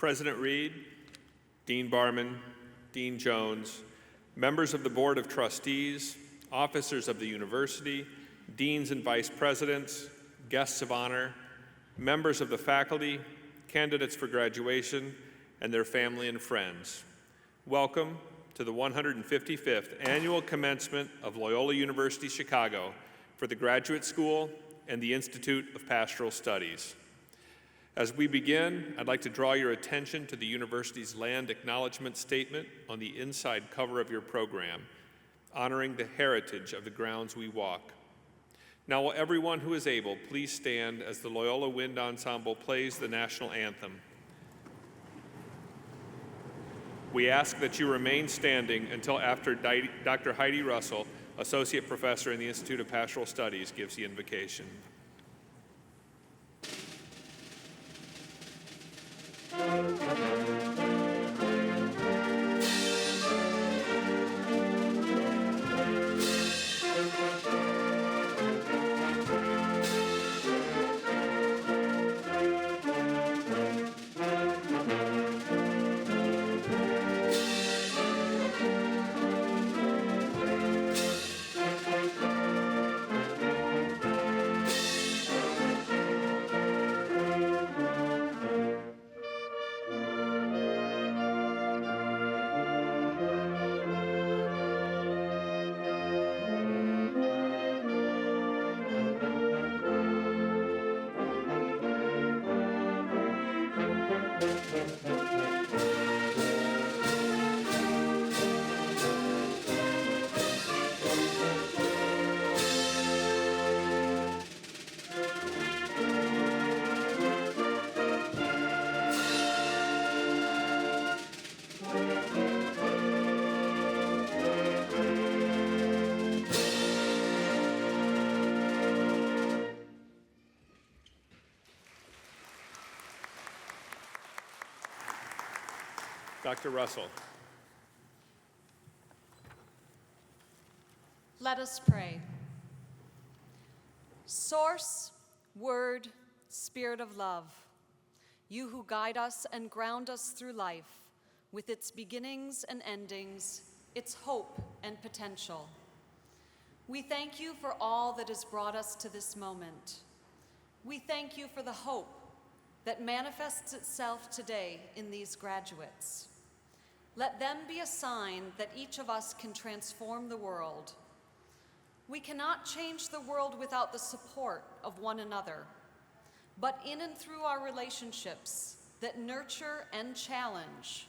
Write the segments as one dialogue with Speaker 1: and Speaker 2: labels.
Speaker 1: President Reed, Dean Barman, Dean Jones, members of the Board of Trustees, officers of the university, deans and vice presidents, guests of honor, members of the faculty, candidates for graduation, and their family and friends. Welcome to the 155th Annual Commencement of Loyola University Chicago for the Graduate School and the Institute of Pastoral Studies. As we begin, I'd like to draw your attention to the university's land acknowledgement statement on the inside cover of your program, honoring the heritage of the grounds we walk. Now, will everyone who is able please stand as the Loyola Wind Ensemble plays the national anthem. We ask that you remain standing until after Dr. Heidi Russell, Associate Professor in the Institute of Pastoral Studies, gives the invocation. Dr. Russell.
Speaker 2: Let us pray. Source, Word, Spirit of love, you who guide us and ground us through life with its beginnings and endings, its hope and potential. We thank you for all that has brought us to this moment. We thank you for the hope that manifests itself today in these graduates. Let them be a sign that each of us can transform the world. We cannot change the world without the support of one another, but in and through our relationships that nurture and challenge,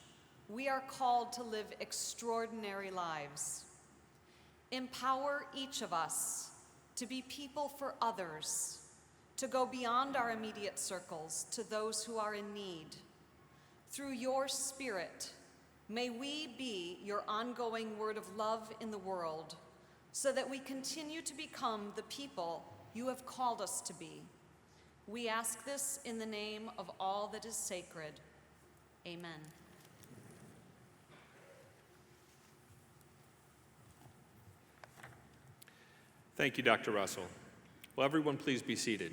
Speaker 2: we are called to live extraordinary lives. Empower each of us to be people for others, to go beyond our immediate circles to those who are in need. Through your Spirit, may we be your ongoing word of love in the world so that we continue to become the people you have called us to be. We ask this in the name of all that is sacred. Amen.
Speaker 1: Thank you, Dr. Russell. Will everyone please be seated?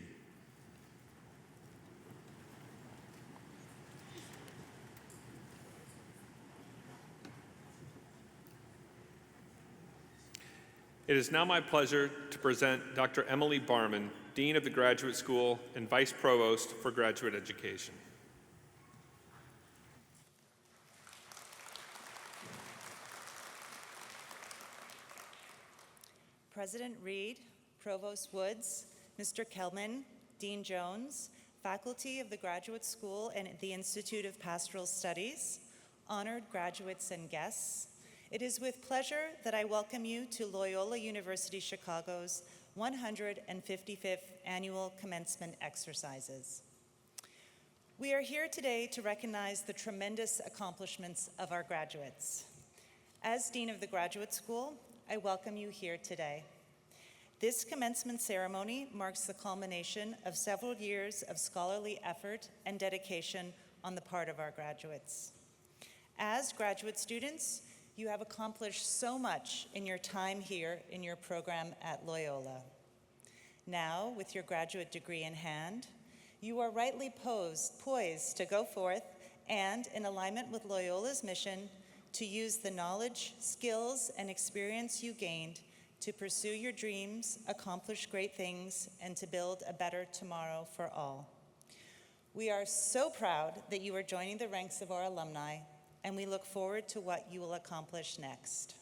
Speaker 1: It is now my pleasure to present Dr. Emily Barman, Dean of the Graduate School and Vice Provost for Graduate Education.
Speaker 3: President Reed, Provost Woods, Mr. Kelman, Dean Jones, faculty of the Graduate School and the Institute of Pastoral Studies, honored graduates and guests, it is with pleasure that I welcome you to Loyola University Chicago's 155th Annual Commencement Exercises. We are here today to recognize the tremendous accomplishments of our graduates. As Dean of the Graduate School, I welcome you here today. This commencement ceremony marks the culmination of several years of scholarly effort and dedication on the part of our graduates. As graduate students, you have accomplished so much in your time here in your program at Loyola. Now, with your graduate degree in hand, you are rightly poised to go forth and in alignment with Loyola's mission to use the knowledge, skills, and experience you gained to pursue your dreams, accomplish great things, and to build a better tomorrow for all. We are so proud that you are joining the ranks of our alumni, and we look forward to what you will accomplish next.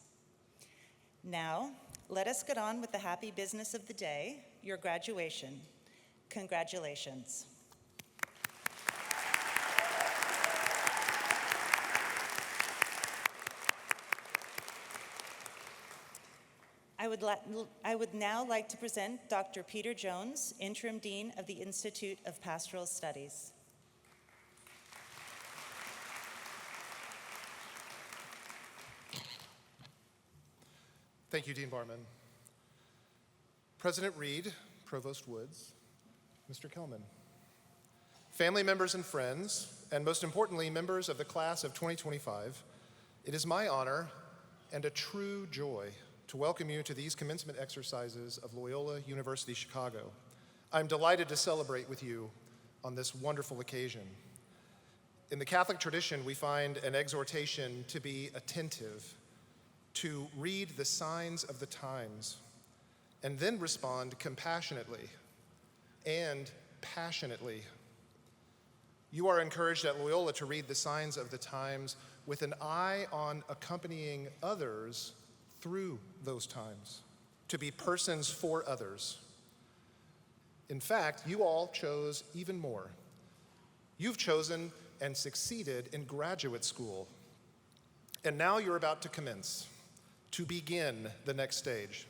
Speaker 3: Now, let us get on with the happy business of the day, your graduation. Congratulations. I would now like to present Dr. Peter Jones, Interim Dean of the Institute of Pastoral Studies.
Speaker 4: Thank you, Dean Barman. President Reed, Provost Woods, Mr. Kelman, family members and friends, and most importantly, members of the class of 2025, it is my honor and a true joy to welcome you to these commencement exercises of Loyola University Chicago. I'm delighted to celebrate with you on this wonderful occasion. In the Catholic tradition, we find an exhortation to be attentive, to read the signs of the times, and then respond compassionately and passionately. You are encouraged at Loyola to read the signs of the times with an eye on accompanying others through those times, to be persons for others. In fact, you all chose even more. You've chosen and succeeded in graduate school, and now you're about to commence, to begin the next stage.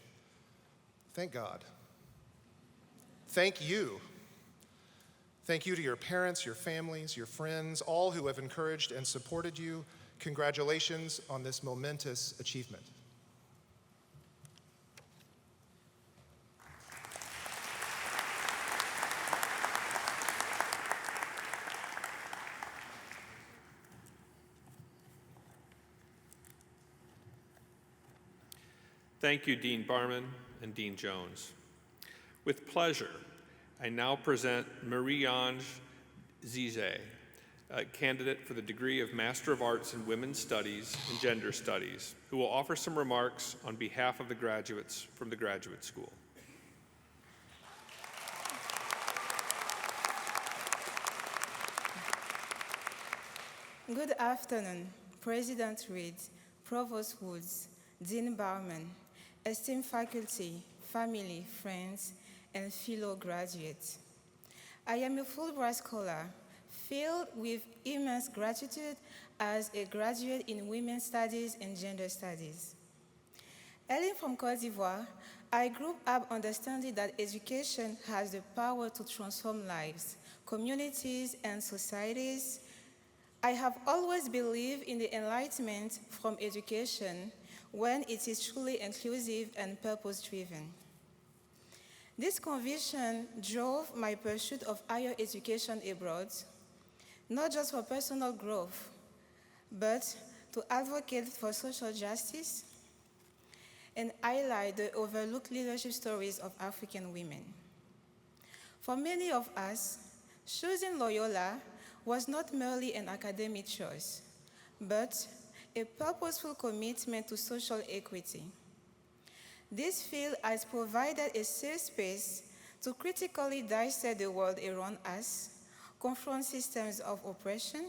Speaker 4: Thank God. Thank you. Thank you to your parents, your families, your friends, all who have encouraged and supported you. Congratulations on this momentous achievement.
Speaker 1: Thank you, Dean Barman and Dean Jones. With pleasure, I now present Marie-Ange Zizé, a candidate for the degree of Master of Arts in Women's Studies and Gender Studies, who will offer some remarks on behalf of the graduates from the graduate school.
Speaker 5: Good afternoon, President Reed, Provost Woods, Dean Barman, esteemed faculty, family, friends, and fellow graduates. I am a Fulbright scholar, filled with immense gratitude as a graduate in Women's Studies and Gender Studies. Hailing from Côte d'Ivoire, I grew up understanding that education has the power to transform lives, communities, and societies. I have always believed in the enlightenment from education when it is truly inclusive and purpose-driven. This conviction drove my pursuit of higher education abroad, not just for personal growth, but to advocate for social justice and highlight the overlooked leadership stories of African women. For many of us, choosing Loyola was not merely an academic choice, but a purposeful commitment to social equity. This field has provided a safe space to critically dissect the world around us, confront systems of oppression,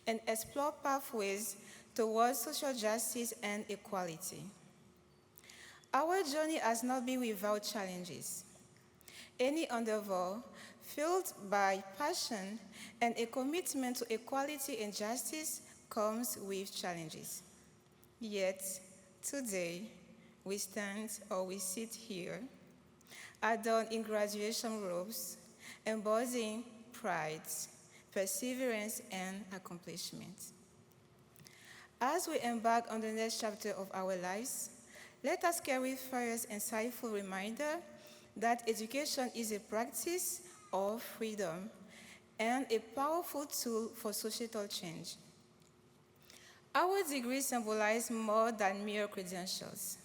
Speaker 5: and explore pathways towards social justice and equality. Our journey has not been without challenges. Any endeavor fueled by passion and a commitment to equality and justice comes with challenges. Yet, today, we stand or we sit here, adorned in graduation robes, embodying pride, perseverance, and accomplishment. As we embark on the next chapter of our lives, let us carry first insightful reminder that education is a practice of freedom and a powerful tool for societal change. Our degrees symbolize more than mere credentials.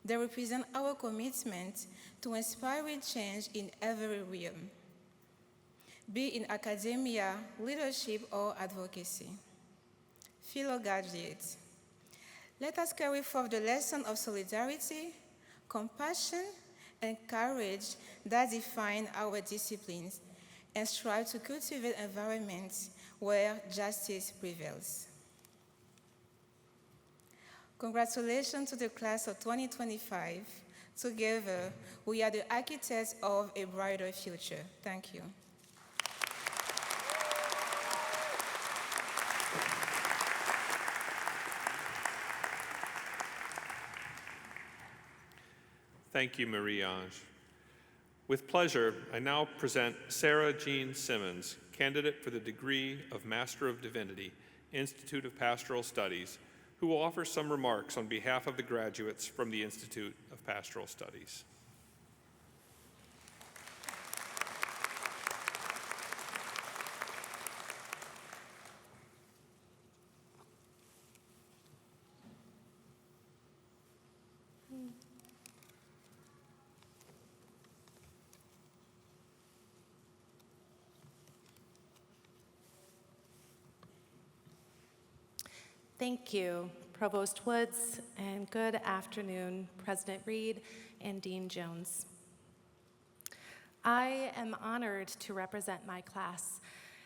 Speaker 5: They represent our commitment to inspiring change in every realm. be in academia, leadership, or advocacy. Fellow graduates, let us carry forth the lesson of solidarity, compassion, and courage that define our disciplines and strive to cultivate environments where justice prevails. Congratulations to the class of 2025. Together, we are the architects of a brighter future. Thank you.
Speaker 1: Thank you, Marie-Ange. With pleasure, I now present Sarah Jean Simmons, candidate for the degree of Master of Divinity, Institute of Pastoral Studies, who will offer some remarks on behalf of the graduates from the Institute of Pastoral Studies.
Speaker 6: Thank you, Provost Woods, and good afternoon, President Reed and Dean Jones. I am honored to represent my class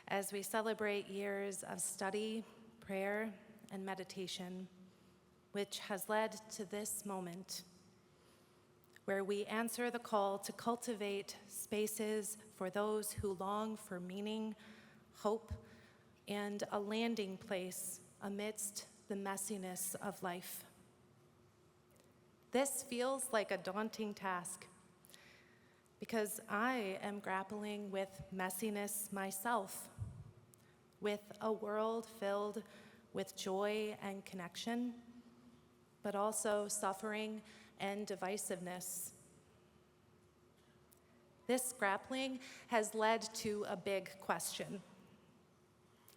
Speaker 6: as we celebrate years of study, prayer, and meditation, which has led to this moment, where we answer the call to cultivate spaces for those who long for meaning, hope, and a landing place amidst the messiness of life. This feels like a daunting task because I am grappling with messiness myself, with a world filled with joy and connection, but also suffering and divisiveness. This grappling has led to a big question.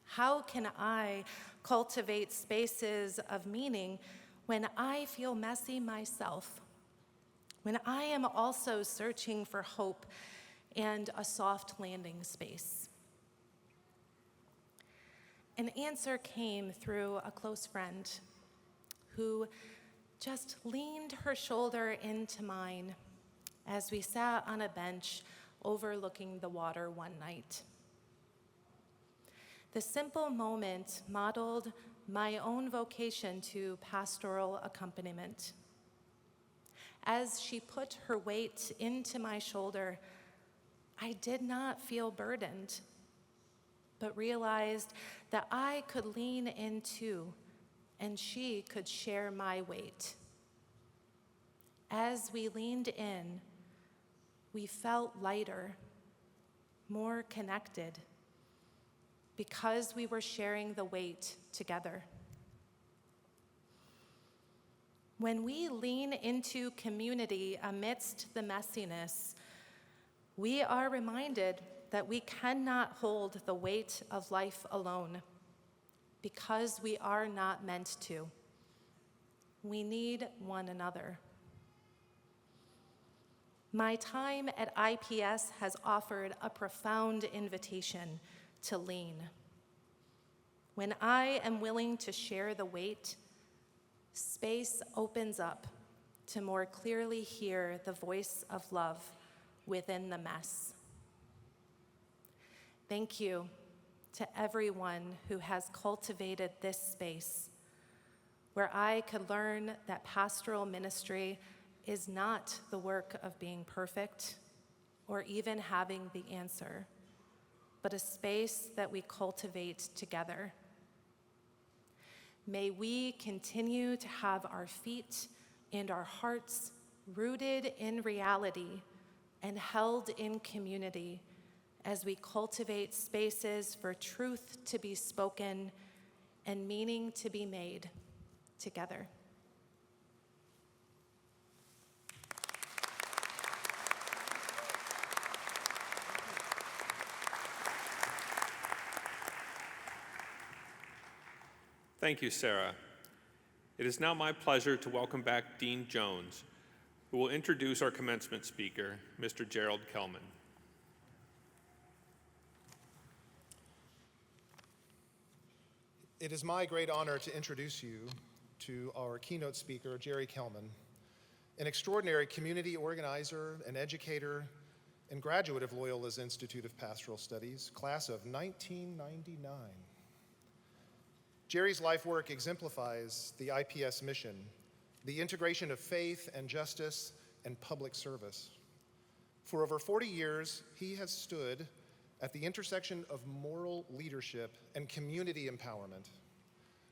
Speaker 6: How can I cultivate spaces of meaning when I feel messy myself? When I am also searching for hope and a soft landing space? An answer came through a close friend who just leaned her shoulder into mine as we sat on a bench overlooking the water one night. The simple moment modeled my own vocation to pastoral accompaniment. As she put her weight into my shoulder, I did not feel burdened, but realized that I could lean in too, and she could share my weight. As we leaned in, we felt lighter, more connected, because we were sharing the weight together. When we lean into community amidst the messiness, we are reminded that we cannot hold the weight of life alone because we are not meant to. We need one another. My time at IPS has offered a profound invitation to lean. When I am willing to share the weight, space opens up to more clearly hear the voice of love within the mess. Thank you to everyone who has cultivated this space where I could learn that pastoral ministry is not the work of being perfect or even having the answer, but a space that we cultivate together. May we continue to have our feet and our hearts rooted in reality and held in community as we cultivate spaces for truth to be spoken and meaning to be made together.
Speaker 1: Thank you, Sarah. It is now my pleasure to welcome back Dean Jones, who will introduce our commencement speaker, Mr. Gerald Kelman.
Speaker 4: It is my great honor to introduce you to our keynote speaker, Jerry Kelman, an extraordinary community organizer and educator and graduate of Loyola's Institute of Pastoral Studies, class of 1999. Jerry's life work exemplifies the IPS mission, the integration of faith and justice and public service. For over 40 years, he has stood at the intersection of moral leadership and community empowerment.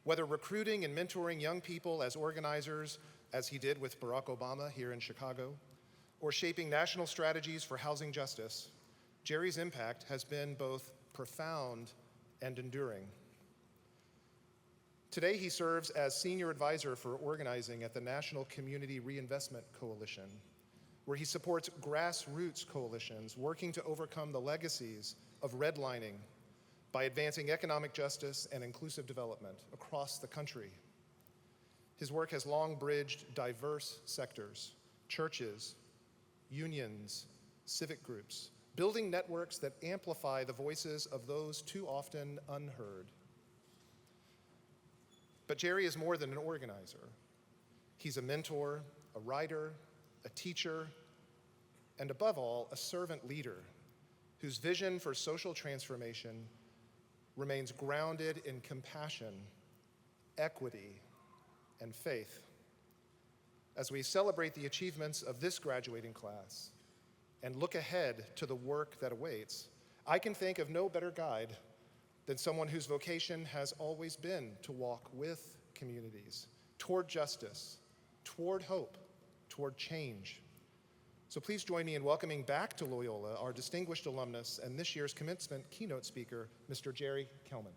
Speaker 4: Whether recruiting and mentoring young people as organizers, as he did with Barack Obama here in Chicago, or shaping national strategies for housing justice, Jerry's impact has been both profound and enduring. Today, he serves as senior advisor for organizing at the National Community Reinvestment Coalition, where he supports grassroots coalitions working to overcome the legacies of redlining by advancing economic justice and inclusive development across the country. His work has long bridged diverse sectors, churches, unions, civic groups, building networks that amplify the voices of those too often unheard. But Jerry is more than an organizer. He's a mentor, a writer, a teacher, and above all, a servant leader whose vision for social transformation remains grounded in compassion, equity, and faith. As we celebrate the achievements of this graduating class and look ahead to the work that awaits, I can think of no better guide than someone whose vocation has always been to walk with communities toward justice, toward hope, toward change. So please join me in welcoming back to Loyola our distinguished alumnus and this year's commencement keynote speaker, Mr. Jerry Kelman.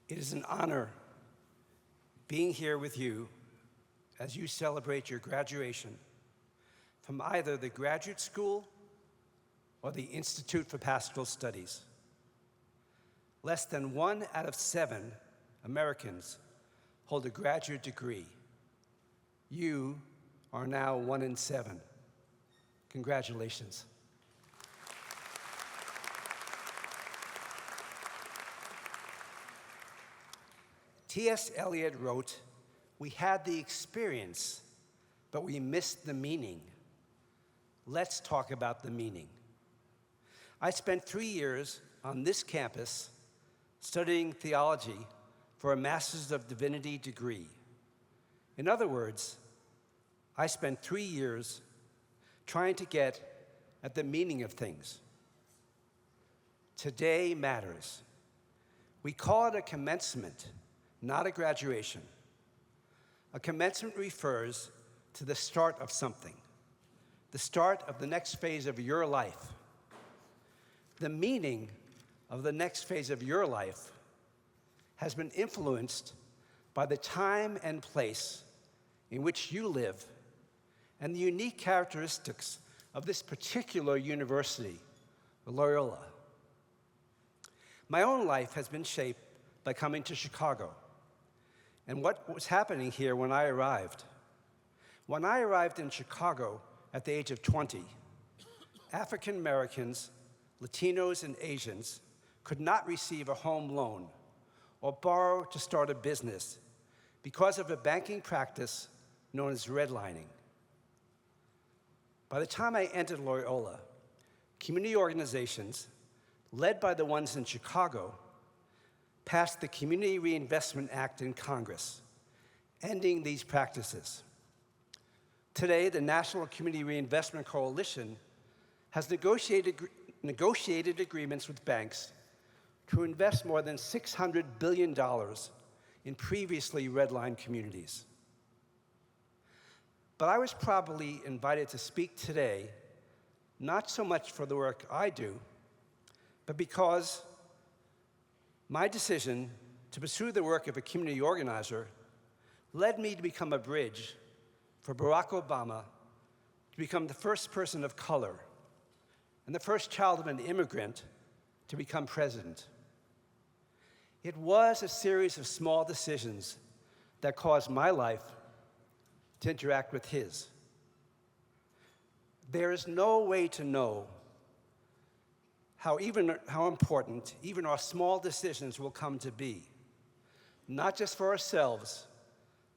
Speaker 7: It is an honor being here with you as you celebrate your graduation from either the graduate school or the Institute for Pastoral Studies. Less than 1 out of 7 Americans hold a graduate degree. You are now 1 in 7. Congratulations. T.S. Eliot wrote, "We had the experience, but we missed the meaning." Let's talk about the meaning. I spent 3 years on this campus studying theology for a Master's of Divinity degree. In other words, I spent 3 years trying to get at the meaning of things. Today matters. We call it a commencement, not a graduation. A commencement refers to the start of something, the start of the next phase of your life. The meaning of the next phase of your life has been influenced by the time and place in which you live and the unique characteristics of this particular university, Loyola. My own life has been shaped by coming to Chicago and what was happening here when I arrived. When I arrived in Chicago at the age of 20, African Americans, Latinos, and Asians could not receive a home loan or borrow to start a business because of a banking practice known as redlining. By the time I entered Loyola, community organizations, led by the ones in Chicago, passed the Community Reinvestment Act in Congress, ending these practices. Today, the National Community Reinvestment Coalition has negotiated agreements with banks to invest more than $600 billion in previously redlined communities. But I was probably invited to speak today, not so much for the work I do, but because my decision to pursue the work of a community organizer led me to become a bridge for Barack Obama to become the first person of color and the first child of an immigrant to become president. It was a series of small decisions that caused my life to interact with his. There is no way to know how important even our small decisions will come to be, not just for ourselves,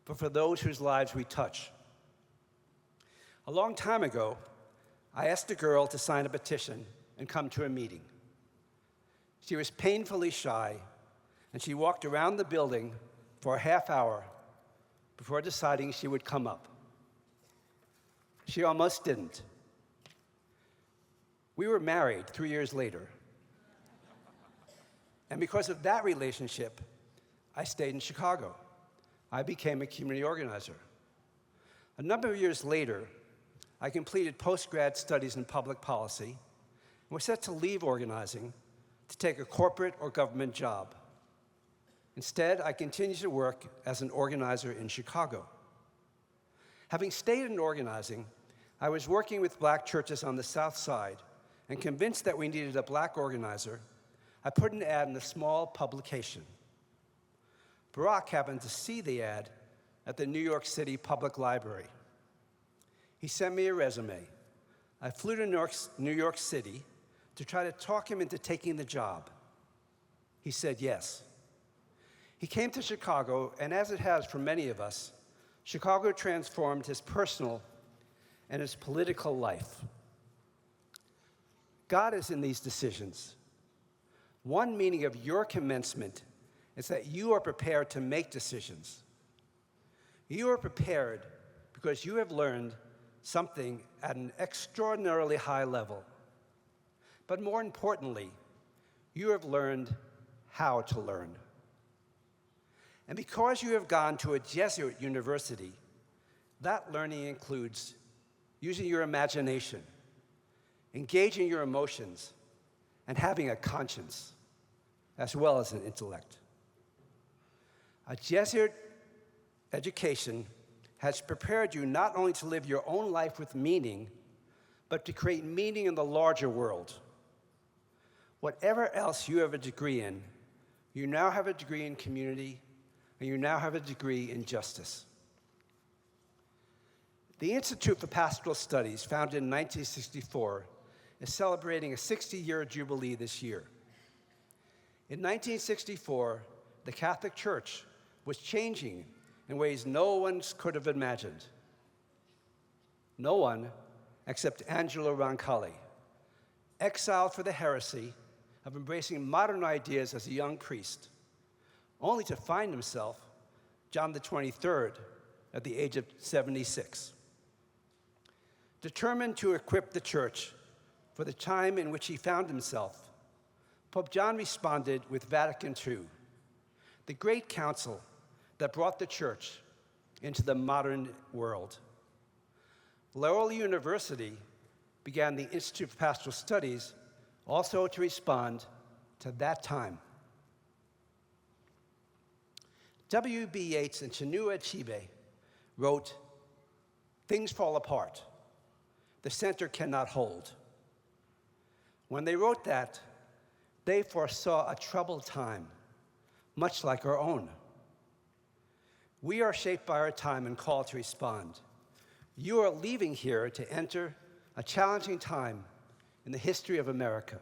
Speaker 7: but for those whose lives we touch. A long time ago, I asked a girl to sign a petition and come to a meeting. She was painfully shy, and she walked around the building for a half hour before deciding she would come up. She almost didn't. We were married 3 years later. And because of that relationship, I stayed in Chicago. I became a community organizer. A number of years later, I completed postgrad studies in public policy and was set to leave organizing to take a corporate or government job. Instead, I continued to work as an organizer in Chicago. Having stayed in organizing, I was working with black churches on the South Side, and convinced that we needed a black organizer, I put an ad in a small publication. Barack happened to see the ad at the New York City Public Library. He sent me a resume. I flew to New York City to try to talk him into taking the job. He said yes. He came to Chicago, and as it has for many of us, Chicago transformed his personal and his political life. God is in these decisions. One meaning of your commencement is that you are prepared to make decisions. You are prepared because you have learned something at an extraordinarily high level. But more importantly, you have learned how to learn. And because you have gone to a Jesuit university, that learning includes using your imagination, engaging your emotions, and having a conscience, as well as an intellect. A Jesuit education has prepared you not only to live your own life with meaning, but to create meaning in the larger world. Whatever else you have a degree in, you now have a degree in community, and you now have a degree in justice. The Institute for Pastoral Studies, founded in 1964, is celebrating a 60-year jubilee this year. In 1964, the Catholic Church was changing in ways no one could have imagined. No one except Angelo Roncalli, exiled for the heresy of embracing modern ideas as a young priest, only to find himself John the 23rd at the age of 76. Determined to equip the church for the time in which he found himself, Pope John responded with Vatican II, the great council that brought the church into the modern world. Loyola University began the Institute for Pastoral Studies also to respond to that time. W.B. Yeats and Chinua Achebe wrote, "Things fall apart. The center cannot hold." When they wrote that, they foresaw a troubled time, much like our own. We are shaped by our time and called to respond. You are leaving here to enter a challenging time in the history of America.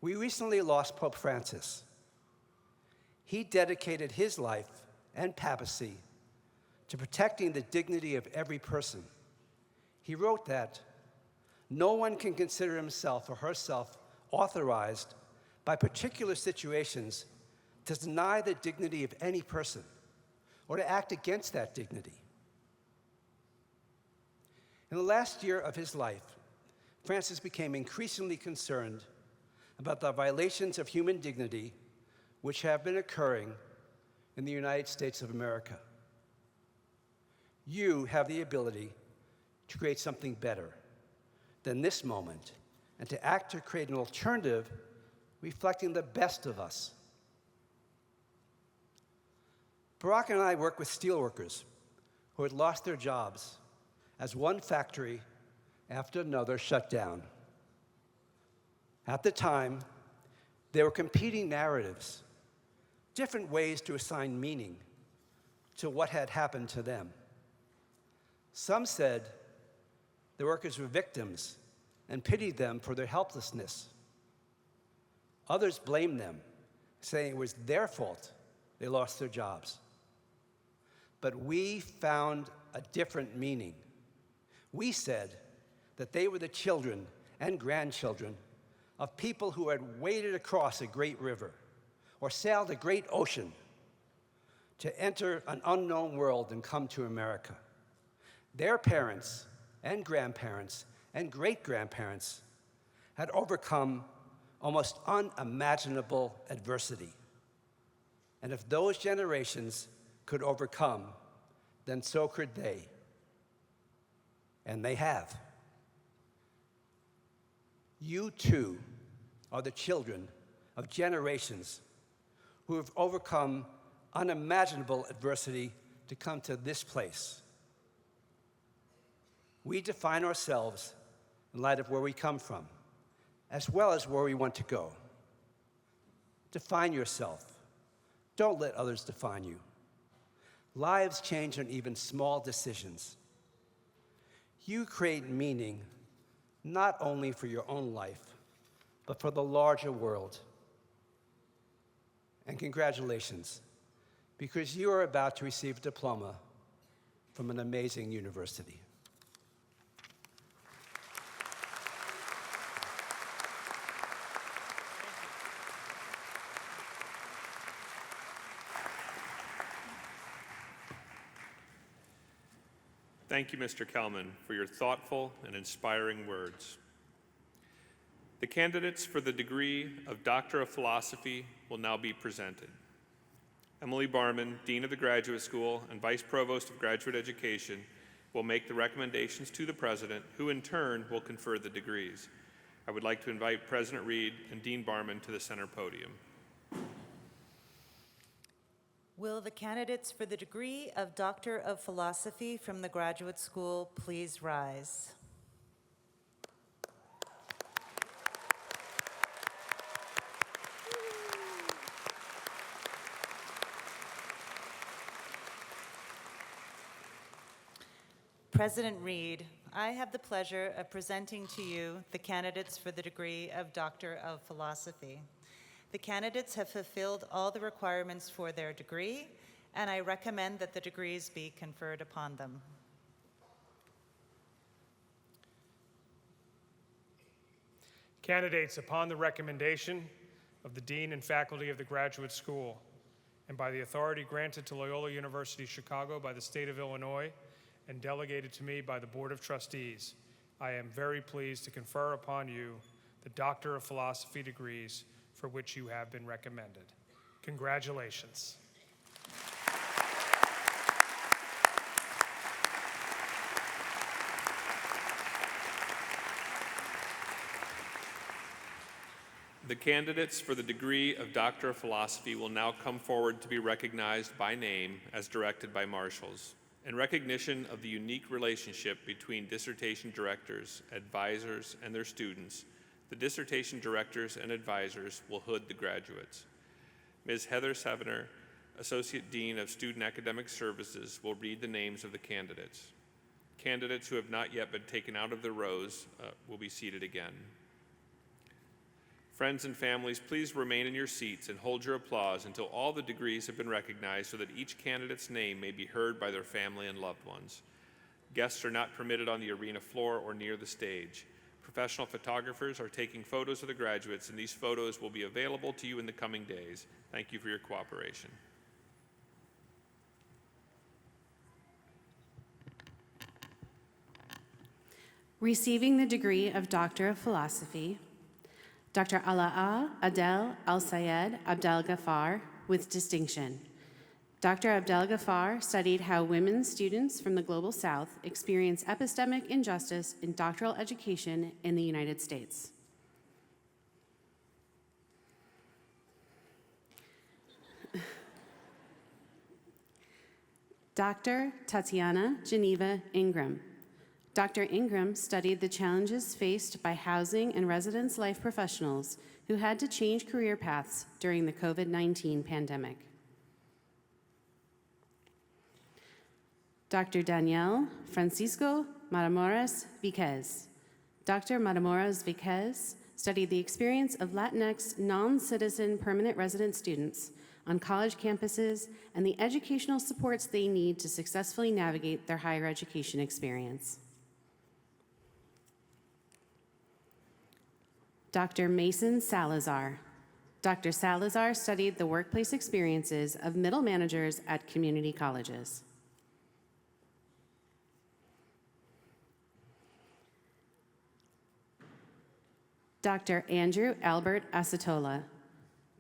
Speaker 7: We recently lost Pope Francis. He dedicated his life and papacy to protecting the dignity of every person. He wrote that no one can consider himself or herself authorized by particular situations to deny the dignity of any person or to act against that dignity. In the last year of his life, Francis became increasingly concerned about the violations of human dignity which have been occurring in the United States of America. You have the ability to create something better than this moment and to act to create an alternative reflecting the best of us. Barack and I worked with steelworkers who had lost their jobs as one factory after another shut down. At the time, there were competing narratives, different ways to assign meaning to what had happened to them. Some said the workers were victims and pitied them for their helplessness. Others blamed them, saying it was their fault they lost their jobs. But we found a different meaning. We said that they were the children and grandchildren of people who had waded across a great river or sailed a great ocean to enter an unknown world and come to America. Their parents and grandparents and great-grandparents had overcome almost unimaginable adversity. And if those generations could overcome, then so could they. And they have. You too are the children of generations who have overcome unimaginable adversity to come to this place. We define ourselves in light of where we come from, as well as where we want to go. Define yourself. Don't let others define you. Lives change on even small decisions. You create meaning not only for your own life, but for the larger world. And congratulations, because you are about to receive a diploma from an amazing university.
Speaker 1: Thank you, Mr. Kelman, for your thoughtful and inspiring words. The candidates for the degree of Doctor of Philosophy will now be presented. Emily Barman, Dean of the Graduate School and Vice Provost of Graduate Education, will make the recommendations to the President, who in turn will confer the degrees. I would like to invite President Reed and Dean Barman to the center podium.
Speaker 3: Will the candidates for the degree of Doctor of Philosophy from the Graduate School please rise? President Reed, I have the pleasure of presenting to you the candidates for the degree of Doctor of Philosophy. The candidates have fulfilled all the requirements for their degree, and I recommend that the degrees be conferred upon them.
Speaker 8: Candidates, upon the recommendation of the Dean and faculty of the Graduate School, and by the authority granted to Loyola University Chicago by the state of Illinois and delegated to me by the Board of Trustees, I am very pleased to confer upon you the Doctor of Philosophy degrees for which you have been recommended. Congratulations.
Speaker 1: The candidates for the degree of Doctor of Philosophy will now come forward to be recognized by name as directed by marshals. In recognition of the unique relationship between dissertation directors, advisors, and their students, the dissertation directors and advisors will hood the graduates. Ms. Heather Sevener, Associate Dean of Student Academic Services, will read the names of the candidates. Candidates who have not yet been taken out of their rows will be seated again. Friends and families, please remain in your seats and hold your applause until all the degrees have been recognized so that each candidate's name may be heard by their family and loved ones. Guests are not permitted on the arena floor or near the stage. Professional photographers are taking photos of the graduates, and these photos will be available to you in the coming days. Thank you for your cooperation.
Speaker 9: Receiving the degree of Doctor of Philosophy, Dr. Ala'a Adel Al-Sayed Abdel Ghaffar with distinction. Dr. Abdel Ghaffar studied how women students from the Global South experience epistemic injustice in doctoral education in the United States. Dr. Tatiana Geneva Ingram. Dr. Ingram studied the challenges faced by housing and residence life professionals who had to change career paths during the COVID-19 pandemic. Dr. Danielle Francisco Matamoros Viquez. Dr. Matamoros Viquez studied the experience of Latinx non-citizen permanent resident students on college campuses and the educational supports they need to successfully navigate their higher education experience. Dr. Mason Salazar. Dr. Salazar studied the workplace experiences of middle managers at community colleges. Dr. Andrew Albert Acetola.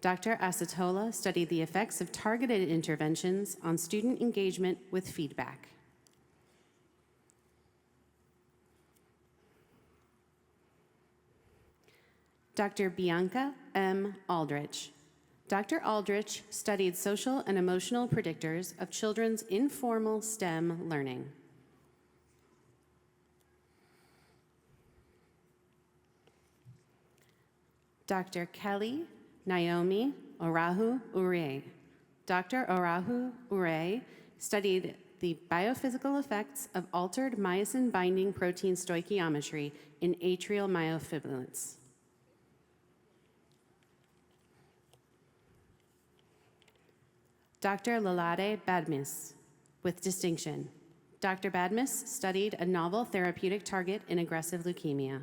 Speaker 9: Dr. Acetola studied the effects of targeted interventions on student engagement with feedback. Dr. Bianca M. Aldrich. Dr. Aldrich studied social and emotional predictors of children's informal STEM learning. Dr. Kelly Naomi Orahu Ure. Dr. Orahu Ure studied the biophysical effects of altered myosin-binding protein stoichiometry in atrial myofibrillance. Dr. Lalade Badmis, with distinction. Dr. Badmis studied a novel therapeutic target in aggressive leukemia.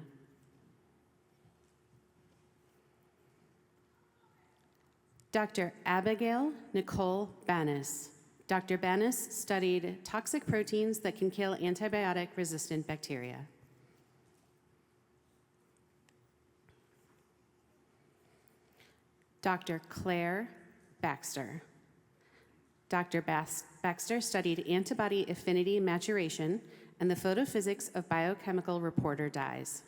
Speaker 9: Dr. Abigail Nicole Banis. Dr. Banis studied toxic proteins that can kill antibiotic-resistant bacteria. Dr. Claire Baxter. Dr. Baxter studied antibody affinity maturation and the photophysics of biochemical reporter dyes.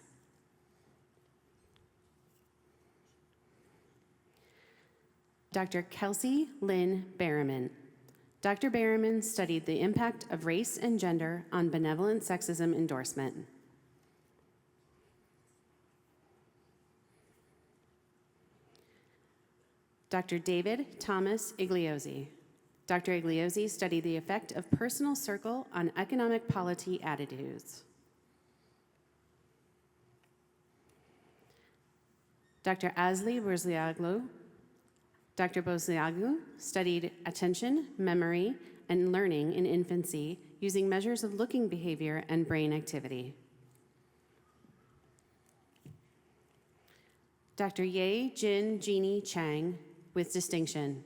Speaker 9: Dr. Kelsey Lynn Berriman. Dr. Berriman studied the impact of race and gender on benevolent sexism endorsement. Dr. David Thomas Igliozzi. Dr. Igliozzi studied the effect of personal circle on economic polity attitudes. Dr. Asli Bozliaglu. Dr. Bozliaglu studied attention, memory, and learning in infancy using measures of looking behavior and brain activity. Dr. Ye Jin Jeannie Chang, with distinction.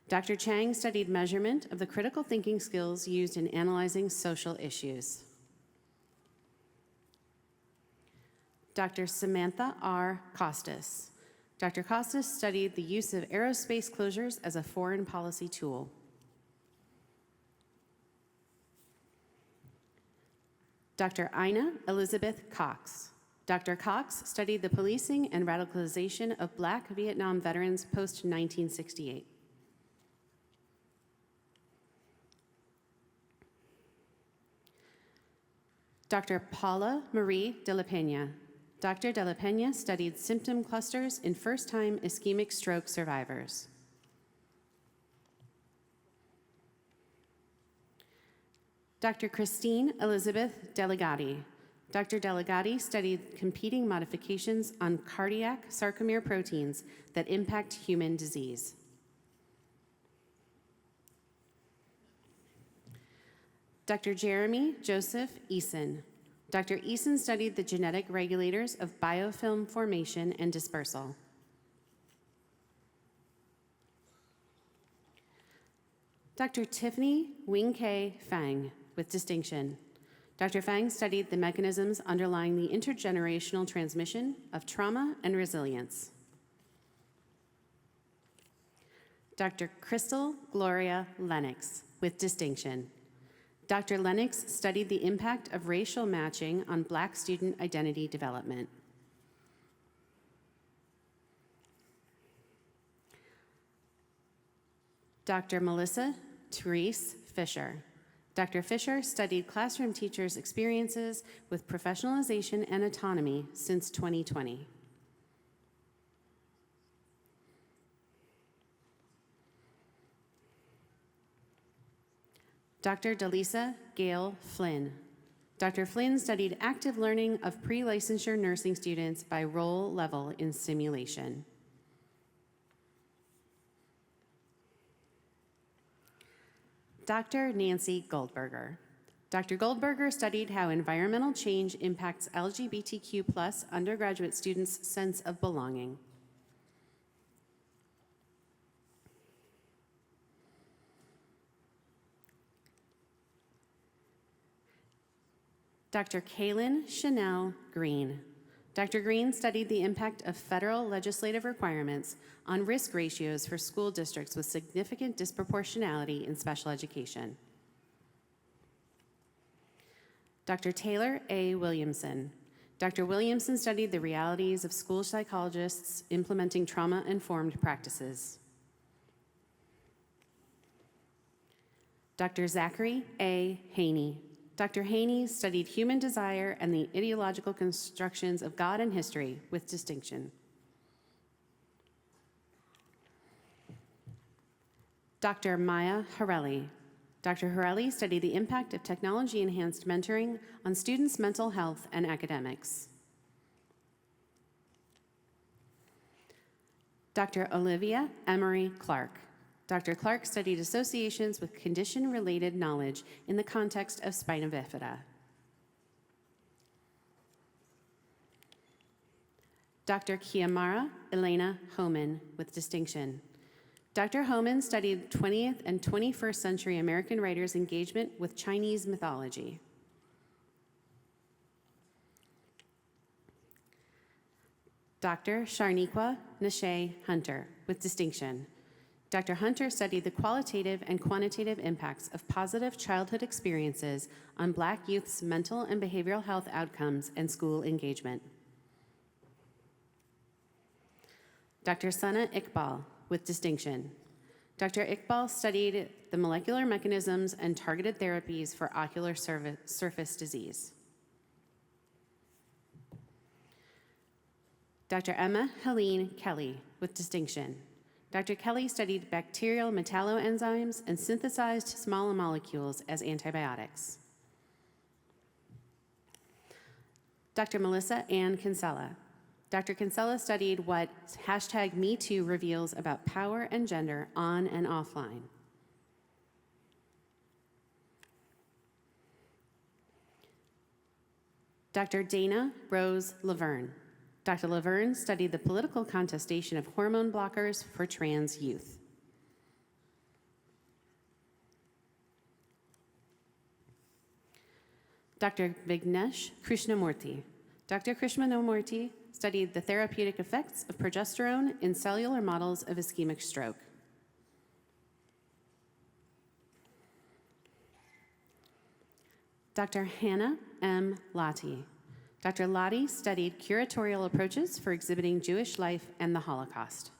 Speaker 9: Dr. Chang studied measurement of the critical thinking skills used in analyzing social issues. Dr. Samantha R. Costas. Dr. Costas studied the use of aerospace closures as a foreign policy tool. Dr. Ina Elizabeth Cox. Dr. Cox studied the policing and radicalization of Black Vietnam veterans post-1968. Dr. Paula Marie de la Peña. Dr. de la Peña studied symptom clusters in first-time ischemic stroke survivors. Dr. Christine Elizabeth Delegati. Dr. Delegati studied competing modifications on cardiac sarcomere proteins that impact human disease. Dr. Jeremy Joseph Eason. Dr. Eason studied the genetic regulators of biofilm formation and dispersal. Dr. Tiffany Wing-Kei Fang, with distinction. Dr. Fang studied the mechanisms underlying the intergenerational transmission of trauma and resilience. Dr. Crystal Gloria Lennox, with distinction. Dr. Lennox studied the impact of racial matching on Black student identity development. Dr. Melissa Therese Fisher. Dr. Fisher studied classroom teachers' experiences with professionalization and autonomy since 2020. Dr. Delisa Gale Flynn. Dr. Flynn studied active learning of pre-licensure nursing students by role level in simulation. Dr. Nancy Goldberger. Dr. Goldberger studied how environmental change impacts LGBTQ+ undergraduate students' sense of belonging. Dr. Kaylin Chanel Green. Dr. Green studied the impact of federal legislative requirements on risk ratios for school districts with significant disproportionality in special education. Dr. Taylor A. Williamson. Dr. Williamson studied the realities of school psychologists implementing trauma-informed practices. Dr. Zachary A. Haney. Dr. Haney studied human desire and the ideological constructions of God and history with distinction. Dr. Maya Hareli. Dr. Hareli studied the impact of technology-enhanced mentoring on students' mental health and academics. Dr. Olivia Emery Clark. Dr. Clark studied associations with condition-related knowledge in the context of spina bifida. Dr. Kiamara Elena Homan with distinction. Dr. Homan studied 20th and 21st century American writers' engagement with Chinese mythology. Dr. Sharniqua Nashe Hunter with distinction. Dr. Hunter studied the qualitative and quantitative impacts of positive childhood experiences on Black youth's mental and behavioral health outcomes and school engagement. Dr. Sana Iqbal with distinction. Dr. Iqbal studied the molecular mechanisms and targeted therapies for ocular surface disease. Dr. Emma Helene Kelly with distinction. Dr. Kelly studied bacterial metalloenzymes and synthesized small molecules as antibiotics. Dr. Melissa Ann Kinsella. Dr. Kinsella studied what #MeToo reveals about power and gender on and offline. Dr. Dana Rose Laverne. Dr. Laverne studied the political contestation of hormone blockers for trans youth. Dr. Vignesh Krishnamurthy. Dr. Krishnamurthy studied the therapeutic effects of progesterone in cellular models of ischemic stroke. Dr. Hannah M. Lottie. Dr. Lottie studied curatorial approaches for exhibiting Jewish life and the Holocaust.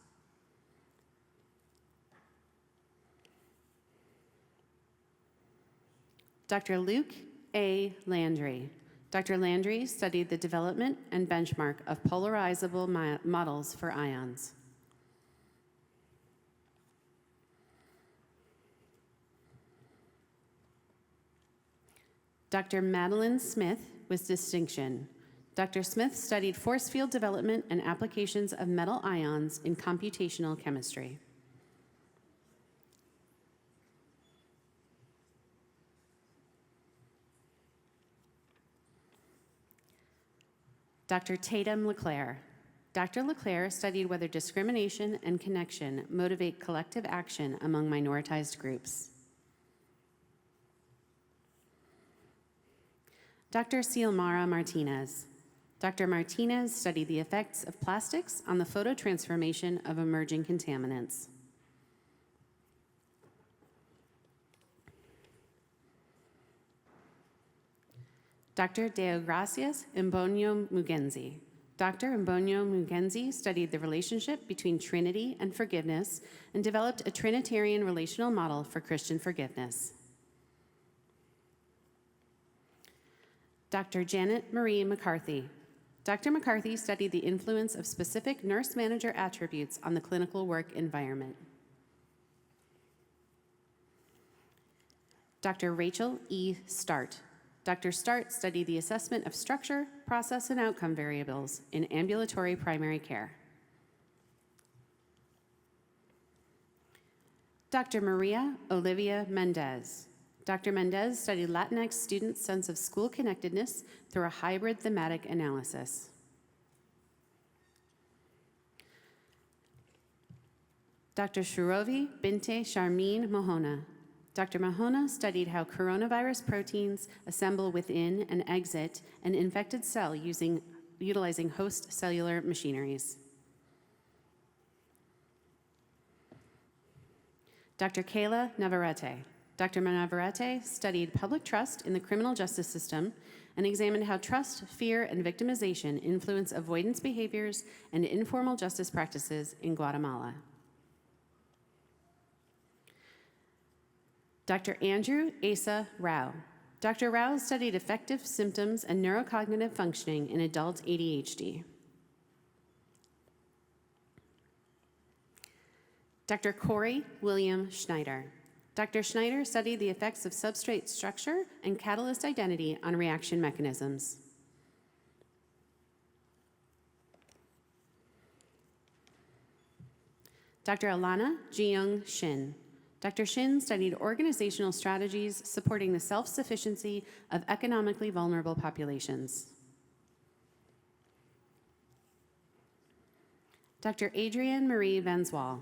Speaker 9: Dr. Luke A. Landry. Dr. Landry studied the development and benchmark of polarizable models for ions. Dr. Madeline Smith with distinction. Dr. Smith studied force field development and applications of metal ions in computational chemistry. Dr. Tatum LeClaire. Dr. LeClaire studied whether discrimination and connection motivate collective action among minoritized groups. Dr. Xiomara Martinez. Dr. Martinez studied the effects of plastics on the phototransformation of emerging contaminants. Dr. Deogracias Mbonyo Mugenzi. Dr. Mbonyo Mugenzi studied the relationship between Trinity and forgiveness and developed a Trinitarian relational model for Christian forgiveness. Dr. Janet Marie McCarthy. Dr. McCarthy studied the influence of specific nurse manager attributes on the clinical work environment. Dr. Rachel E. Start. Dr. Start studied the assessment of structure, process, and outcome variables in ambulatory primary care. Dr. Maria Olivia Mendez. Dr. Mendez studied Latinx students' sense of school connectedness through a hybrid thematic analysis. Dr. Shurovi Binte Sharmeen Mohona. Dr. Mohona studied how coronavirus proteins assemble within and exit an infected cell utilizing host cellular machineries. Dr. Kayla Navarrete. Dr. Navarrete studied public trust in the criminal justice system and examined how trust, fear, and victimization influence avoidance behaviors and informal justice practices in Guatemala. Dr. Andrew Asa Rao. Dr. Rao studied affective symptoms and neurocognitive functioning in adult ADHD. Dr. Corey William Schneider. Dr. Schneider studied the effects of substrate structure and catalyst identity on reaction mechanisms. Dr. Alana Jiyoung Shin. Dr. Shin studied organizational strategies supporting the self-sufficiency of economically vulnerable populations. Dr. Adrienne Marie Van Zwal.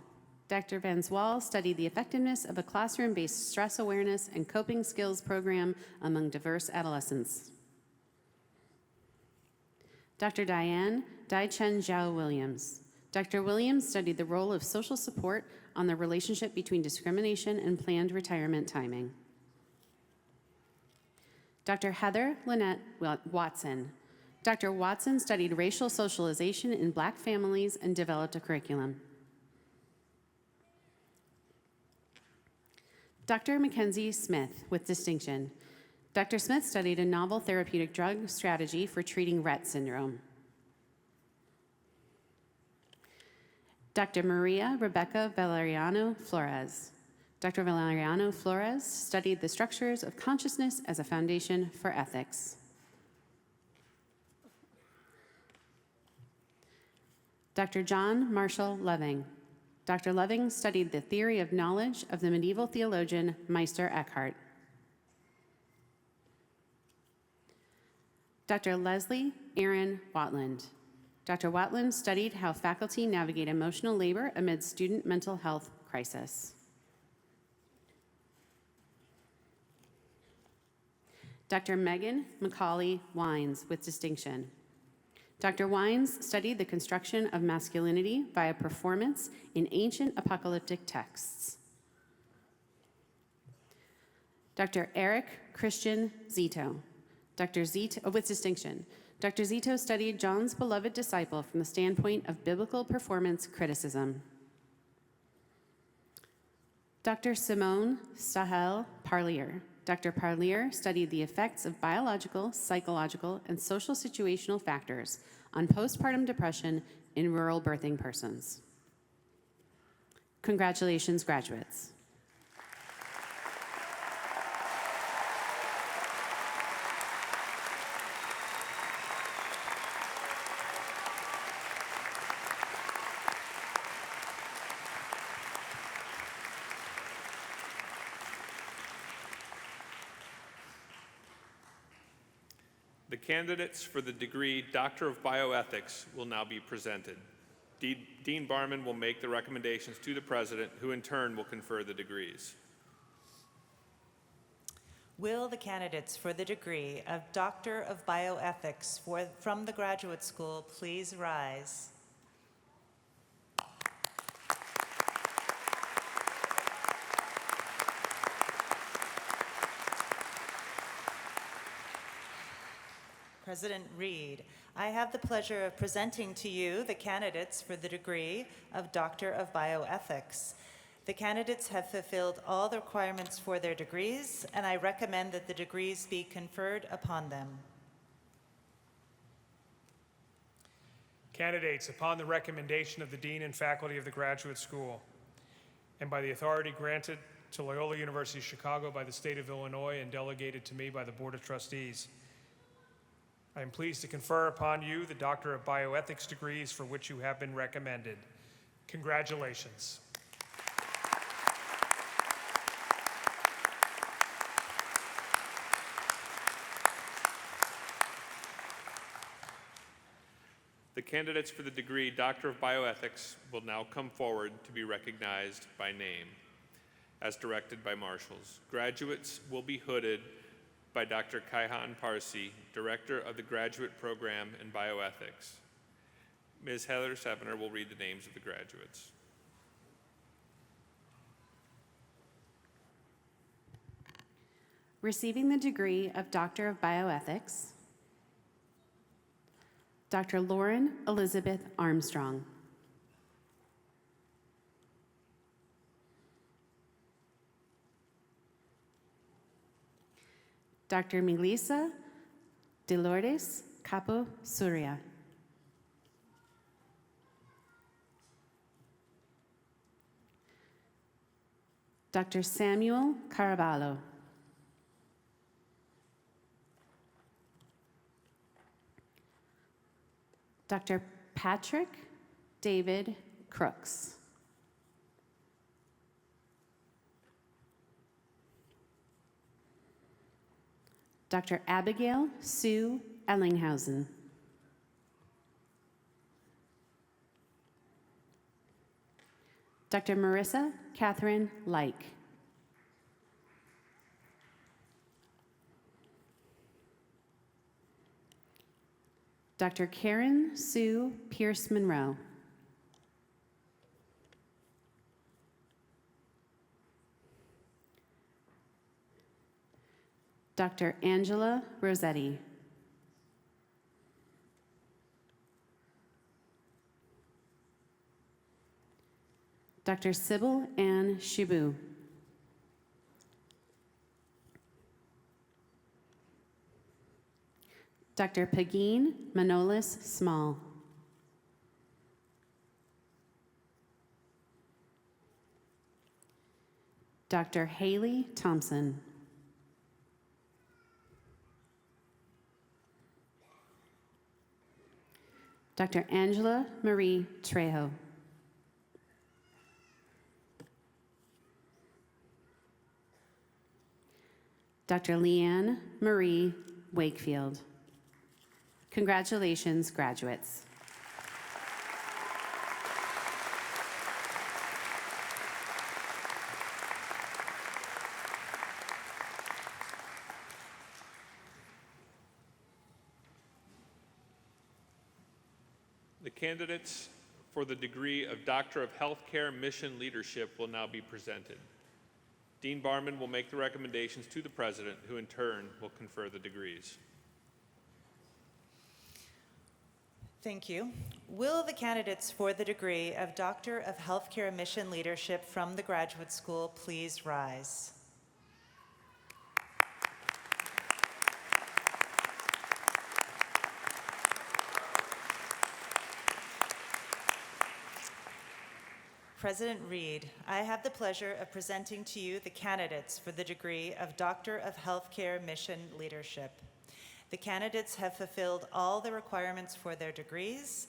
Speaker 9: Dr. Van Zwal studied the effectiveness of a classroom-based stress awareness and coping skills program among diverse adolescents. Dr. Diane Dai-Chen Zhao Williams. Dr. Williams studied the role of social support on the relationship between discrimination and planned retirement timing. Dr. Heather Lynette Watson. Dr. Watson studied racial socialization in Black families and developed a curriculum. Dr. Mackenzie Smith, with distinction. Dr. Smith studied a novel therapeutic drug strategy for treating Rett syndrome. Dr. Maria Rebecca Valeriano Flores. Dr. Valeriano Flores studied the structures of consciousness as a foundation for ethics. Dr. John Marshall Loving. Dr. Loving studied the theory of knowledge of the medieval theologian Meister Eckhart. Dr. Leslie Aaron Watland. Dr. Watland studied how faculty navigate emotional labor amid student mental health crisis. Dr. Megan McCauley Wines, with distinction. Dr. Wines studied the construction of masculinity via performance in ancient apocalyptic texts. Dr. Eric Christian Zito. Dr. Zito, with distinction. Dr. Zito studied John's beloved disciple from the standpoint of biblical performance criticism. Dr. Simone Sahel Parlier. Dr. Parlier studied the effects of biological, psychological, and social situational factors on postpartum depression in rural birthing persons. Congratulations, graduates.
Speaker 1: The candidates for the degree Doctor of Bioethics will now be presented. Dean Barman will make the recommendations to the President, who in turn will confer the degrees.
Speaker 3: Will the candidates for the degree of Doctor of Bioethics from the Graduate School please rise? President Reed, I have the pleasure of presenting to you the candidates for the degree of Doctor of Bioethics. The candidates have fulfilled all the requirements for their degrees, and I recommend that the degrees be conferred upon them.
Speaker 8: Candidates, upon the recommendation of the Dean and faculty of the Graduate School, and by the authority granted to Loyola University Chicago by the state of Illinois and delegated to me by the Board of Trustees. I am pleased to confer upon you the Doctor of Bioethics degrees for which you have been recommended. Congratulations.
Speaker 1: The candidates for the degree Doctor of Bioethics will now come forward to be recognized by name, as directed by marshals. Graduates will be hooded by Dr. Kaihan Parsi, Director of the Graduate Program in Bioethics. Ms. Heather Sevener will read the names of the graduates.
Speaker 9: Receiving the degree of Doctor of Bioethics, Dr. Lauren Elizabeth Armstrong. Dr. Melissa De Lourdes Capo Surya. Dr. Samuel Caraballo. Dr. Patrick David Crooks. Dr. Abigail Sue Ellinghausen. Dr. Marissa Catherine Like. Dr. Karen Sue Pierce Monroe. Dr. Angela Rossetti. Dr. Sybil Ann Shibu. Dr. Pagine Manolis Small. Dr. Haley Thompson. Dr. Angela Marie Trejo. Dr. Leanne Marie Wakefield. Congratulations, graduates.
Speaker 1: The candidates for the degree of Doctor of Healthcare Mission Leadership will now be presented. Dean Barman will make the recommendations to the President, who in turn will confer the degrees.
Speaker 3: Thank you. Will the candidates for the degree of Doctor of Healthcare Mission Leadership from the Graduate School please rise? President Reed, I have the pleasure of presenting to you the candidates for the degree of Doctor of Healthcare Mission Leadership. The candidates have fulfilled all the requirements for their degrees,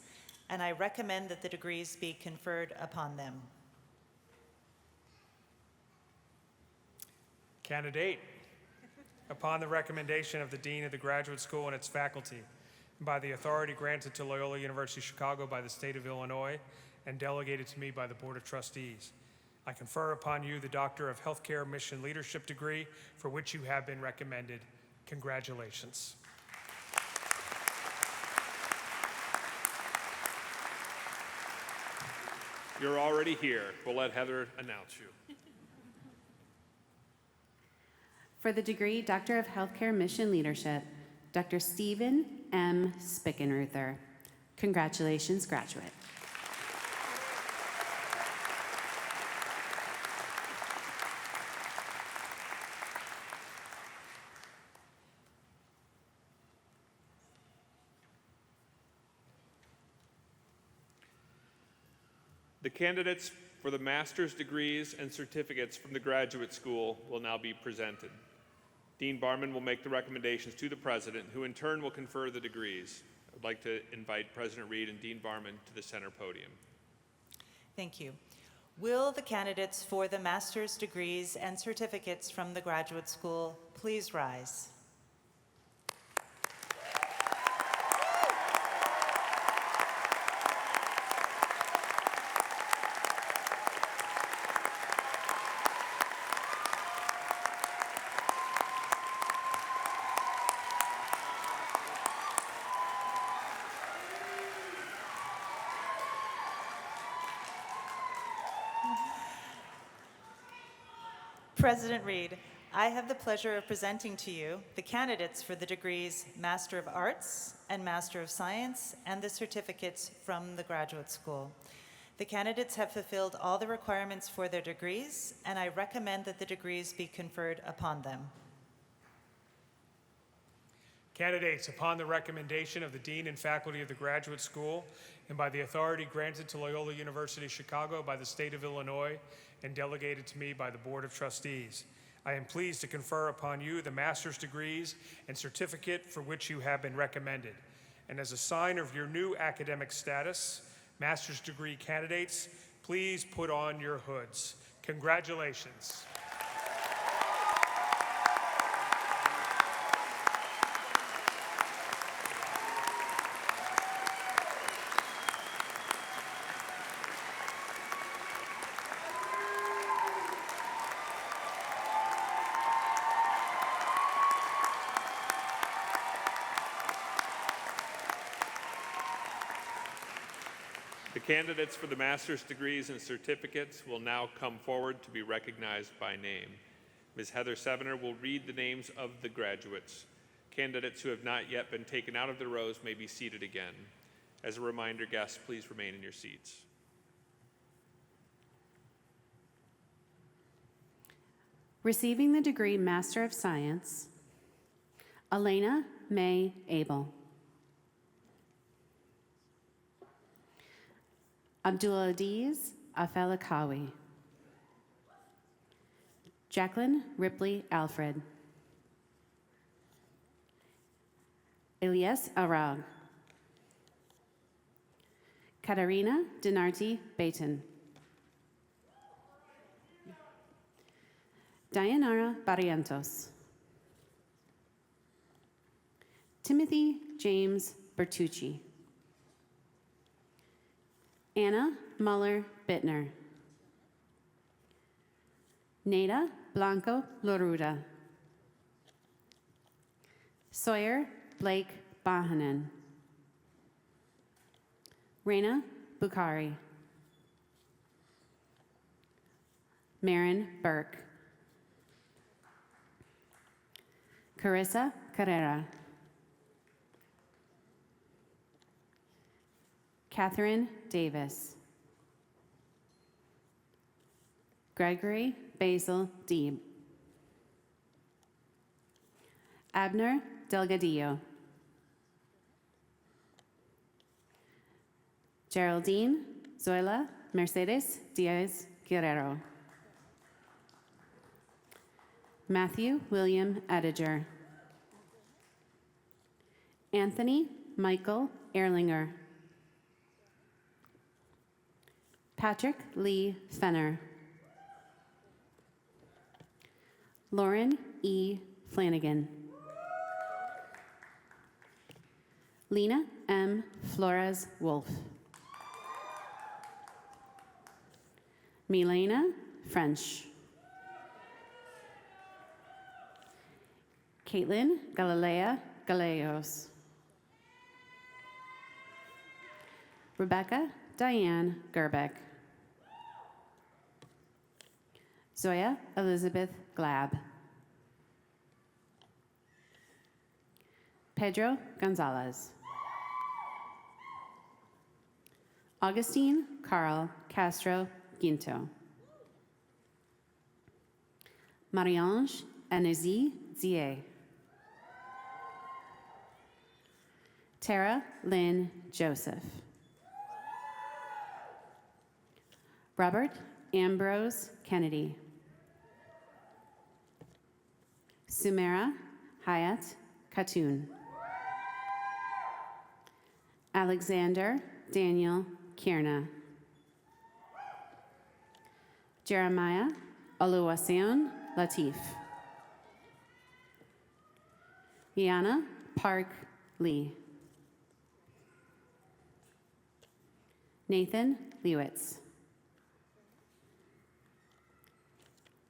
Speaker 3: and I recommend that the degrees be conferred upon them.
Speaker 8: Candidate, upon the recommendation of the Dean of the Graduate School and its faculty, and by the authority granted to Loyola University Chicago by the state of Illinois and delegated to me by the Board of Trustees, I confer upon you the Doctor of Healthcare Mission Leadership degree for which you have been recommended. Congratulations.
Speaker 1: You're already here. We'll let Heather announce you.
Speaker 9: For the degree Doctor of Healthcare Mission Leadership, Dr. Stephen M. Spickenruther. Congratulations, graduate.
Speaker 1: The candidates for the master's degrees and certificates from the graduate school will now be presented. Dean Barman will make the recommendations to the president, who in turn will confer the degrees. I'd like to invite President Reed and Dean Barman to the center podium.
Speaker 3: Thank you. Will the candidates for the master's degrees and certificates from the graduate school please rise? President Reed, I have the pleasure of presenting to you the candidates for the degrees Master of Arts and Master of Science and the certificates from the graduate school. The candidates have fulfilled all the requirements for their degrees, and I recommend that the degrees be conferred upon them.
Speaker 8: Candidates, upon the recommendation of the Dean and faculty of the graduate school and by the authority granted to Loyola University Chicago by the state of Illinois and delegated to me by the Board of Trustees, I am pleased to confer upon you the master's degrees and certificate for which you have been recommended. And as a sign of your new academic status, master's degree candidates, please put on your hoods. Congratulations.
Speaker 1: The candidates for the master's degrees and certificates will now come forward to be recognized by name. Ms. Heather Sevener will read the names of the graduates. Candidates who have not yet been taken out of their rows may be seated again. As a reminder, guests, please remain in your seats.
Speaker 9: Receiving the degree Master of Science, Elena May Abel. Abdulaziz Afelakawi. Jacqueline Ripley Alfred. Elias Arag. Katarina Dinarti Baton. Dayanara Barrientos. Timothy James Bertucci. Anna Muller Bittner. Neda Blanco Loruda. Sawyer Blake Bahanen. Reina Bukhari. Marin Burke. Carissa Carrera. Catherine Davis. Gregory Basil Deeb. Abner Delgadillo. Geraldine Zoila Mercedes Diaz Guerrero. Matthew William Ediger. Anthony Michael Erlinger. Patrick Lee Fenner. Lauren E. Flanagan. Lena M. Flores Wolf. Milena French. Caitlin Galilea Gallegos. Rebecca Diane Gerbeck. Zoya Elizabeth Glab. Pedro Gonzalez. Augustine Carl Castro Ginto. Marie-Ange Anazi Zie. Tara Lynn Joseph. Robert Ambrose Kennedy. Sumera Hayat Khatun. Alexander Daniel Kierna. Jeremiah Oluwaseun Latif. Yana Park Lee. Nathan Lewitz.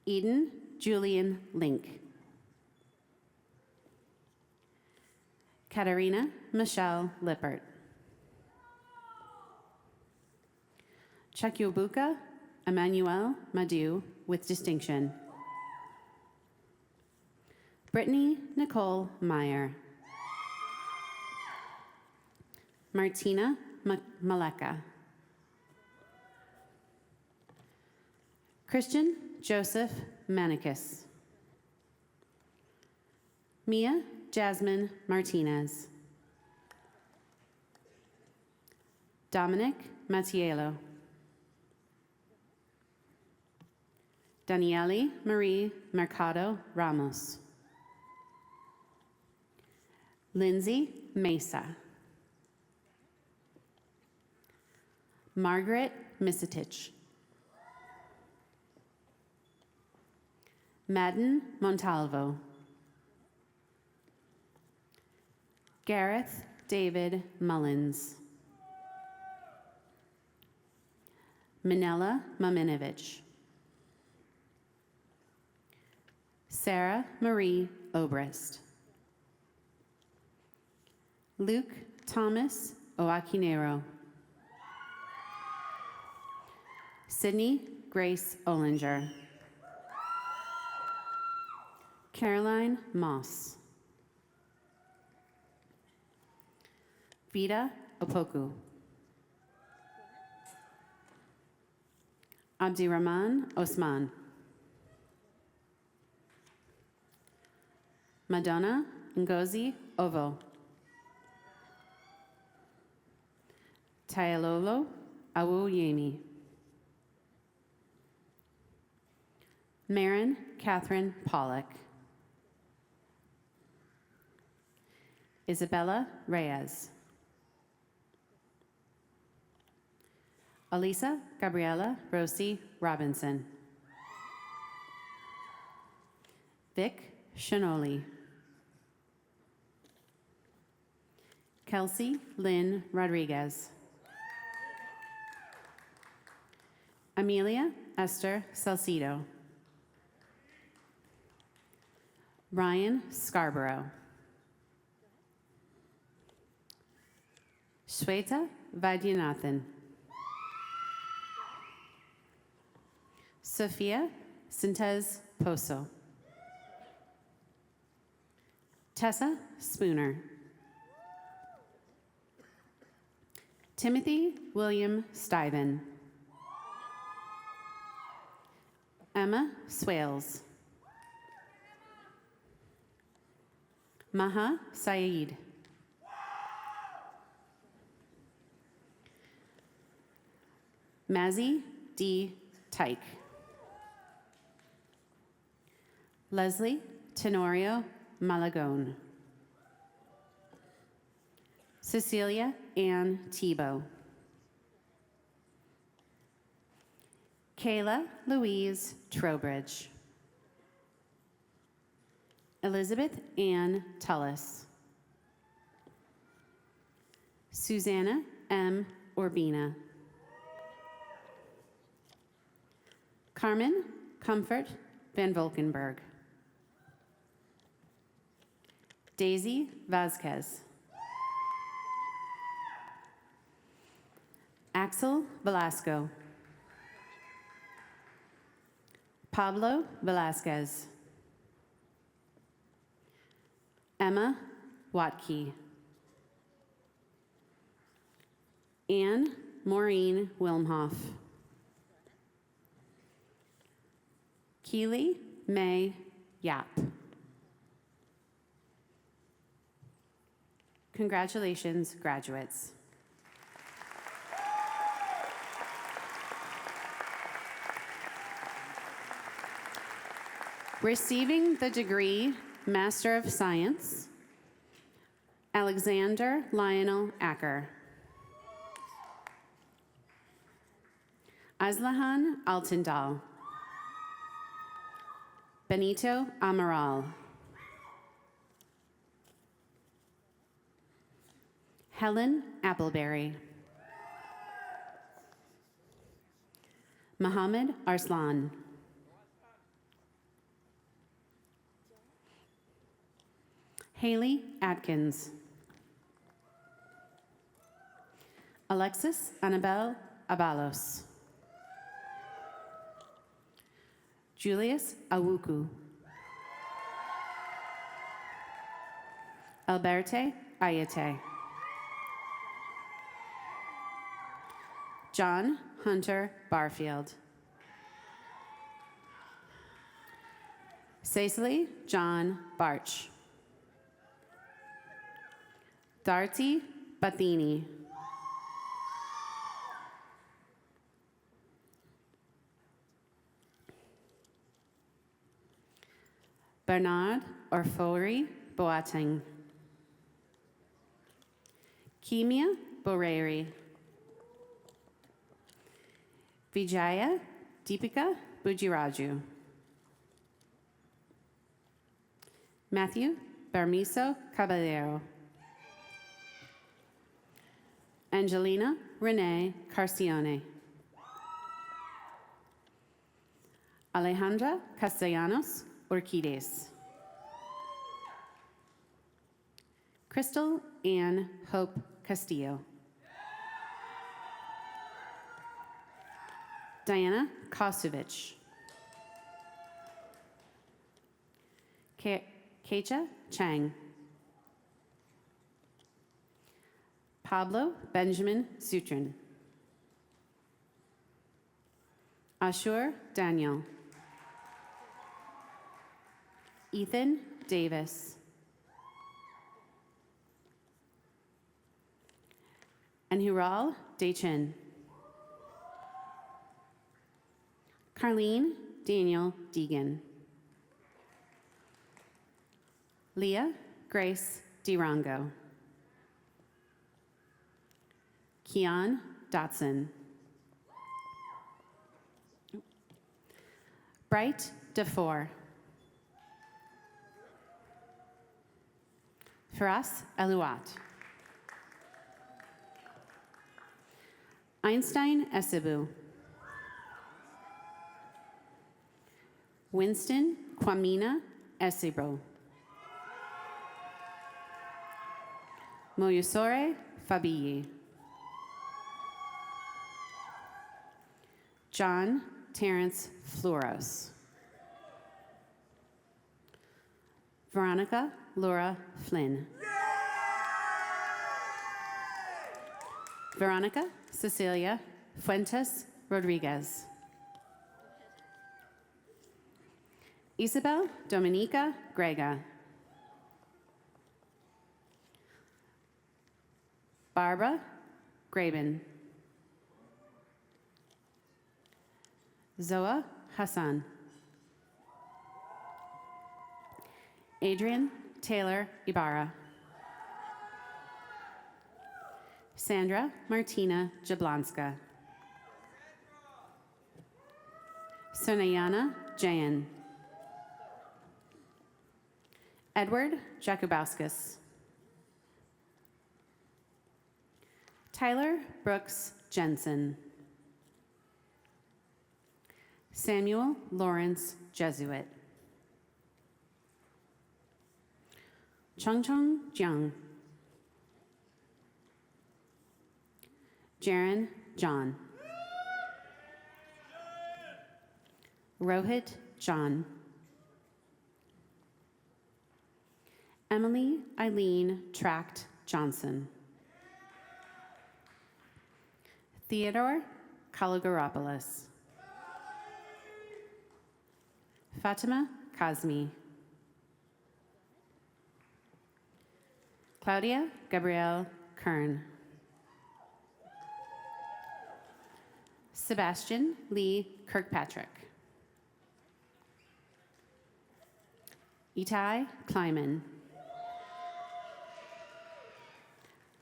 Speaker 9: Eden Julian Link. Katarina Michelle Lippert. Chukwuebuka Emmanuel Madu with distinction. Brittany Nicole Meyer. Martina Maleka. Christian Joseph Manikis. Mia Jasmine Martinez. Dominic Mattiello. Daniele Marie Mercado Ramos. Lindsay Mesa. Margaret Misitich. Madden Montalvo. Gareth David Mullins. Manela Maminovich. Sarah Marie Obrist. Luke Thomas Oakinero. Sydney Grace Ollinger. Caroline Moss. Vida Opoku. Abdirahman Osman. Madonna Ngozi Ovo. Tayalolo Awuyemi. Marin Catherine Pollock. Isabella Reyes. Elisa Gabriela Rosie Robinson. Vic Shanoli. Kelsey Lynn Rodriguez. Amelia Esther Salcido. Ryan Scarborough. Shweta Vaidyanathan. Sophia Sintez Poso. Tessa Spooner. Timothy William Stuyven. Emma Swales. Maha Saeed. Mazzy D. Tyke. Leslie Tenorio Malagone. Cecilia Ann Tebow. Kayla Louise Trowbridge. Elizabeth Ann Tullis. Susanna M. Orbina. Carmen Comfort Van Volkenberg. Daisy Vasquez. Axel Velasco. Pablo Velasquez. Emma Watke. Anne Maureen Wilmhoff. Keely May Yap. Congratulations, graduates. Receiving the degree Master of Science, Alexander Lionel Acker. Aslahan Altendal. Benito Amaral. Helen Appleberry. Mohammed Arslan. Haley Atkins. Alexis Annabelle Abalos. Julius Awuku. Alberte Ayete. John Hunter Barfield. Cecily John Barch. Darty Bathini. Bernard Orfori Boateng. Kimia Boreri. Vijaya Deepika Bujiraju. Matthew Bermiso Caballero. Angelina Renee Carcione. Alejandra Castellanos Orquides. Crystal Ann Hope Castillo. Diana Kosovich. Kecha Chang. Pablo Benjamin Sutrin. Ashur Daniel. Ethan Davis. And Hural Dechin. Carlene Daniel Deegan. Leah Grace DeRongo. Keon Dotson. Bright DeFore. Firas Eluat. Einstein Esibu. Winston Kwamina Esibro. Moyusore Fabiyi. John Terrence Floros. Veronica Laura Flynn. Veronica Cecilia Fuentes Rodriguez. Isabel Dominica Grega. Barbara Graben. Zoa Hassan. Adrian Taylor Ibarra. Sandra Martina Jablonska. Sonayana Jayan. Edward Jakubauskas. Tyler Brooks Jensen. Samuel Lawrence Jesuit. Chongchong Jiang. Jaron John. Rohit John. Emily Eileen Tract Johnson. Theodore Kalogaropoulos. Fatima Kazmi. Claudia Gabrielle Kern. Sebastian Lee Kirkpatrick. Itai Kleiman.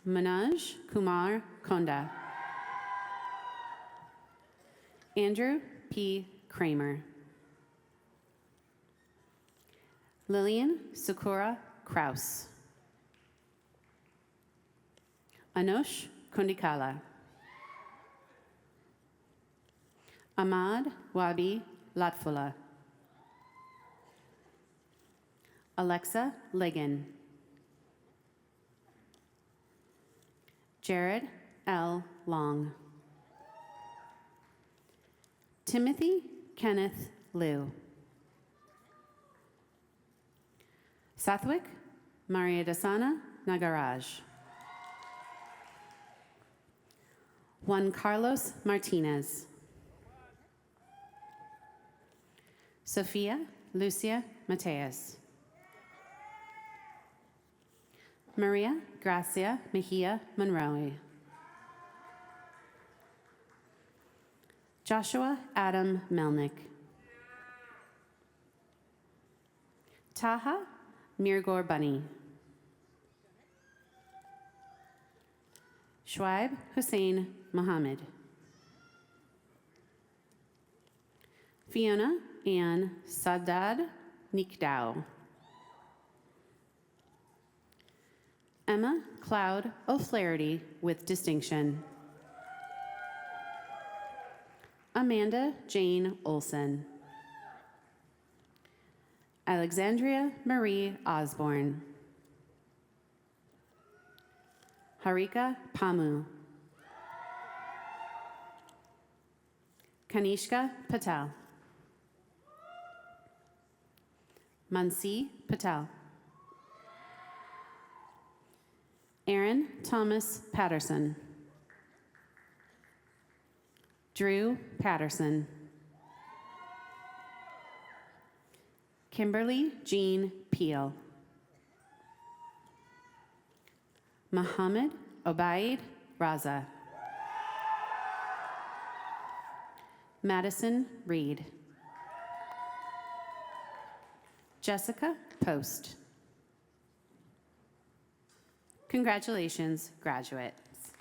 Speaker 9: Manoj Kumar Konda. Andrew P. Kramer. Lillian Sakura Kraus. Anosh Kundikala. Ahmad Wabi Latfula. Alexa Ligon. Jared L. Long. Timothy Kenneth Liu. Sathwik Mariadasana Nagaraj. Juan Carlos Martinez. Sofia Lucia Mateas. Maria Gracia Mejia Monroe. Joshua Adam Melnick. Taha Mirgor Bunny. Schweib Hussein Mohammed. Fiona Ann Saddad Nikdao. Emma Cloud O'Flaherty with distinction. Amanda Jane Olson. Alexandria Marie Osborne. Harika Pamu. Kanishka Patel. Mansi Patel. Aaron Thomas Patterson. Drew Patterson. Kimberly Jean Peel. Muhammad Obaid Raza. Madison Reed. Jessica Post. Congratulations, graduates.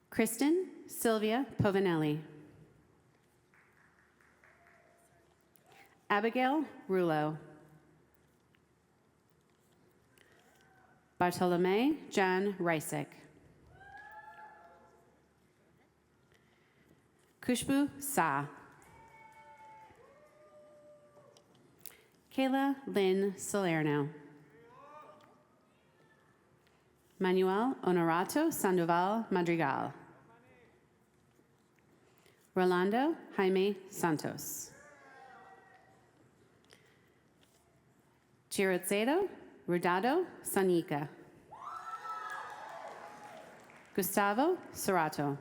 Speaker 9: Kristen Sylvia Povinelli. Abigail Rulo. Bartolome John Reisick. Kushbu Sa. Kayla Lynn Salerno. Manuel Honorato Sandoval Madrigal. Rolando Jaime Santos. Chirotzedo Rudado Sanica. Gustavo Serato.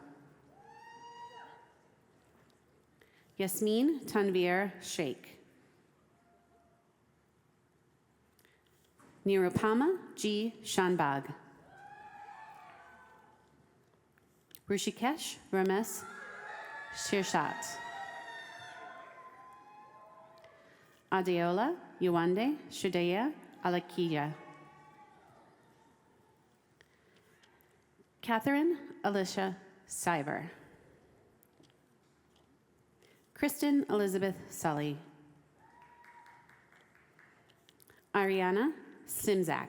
Speaker 9: Yasmin Tanvir Sheikh. Nirupama G. Shanbag. Rushikesh Ramesh Shirshat. Adeola Yuande Shudaya Alakia. Catherine Alicia Siver. Kristen Elizabeth Sully. Ariana Simzak.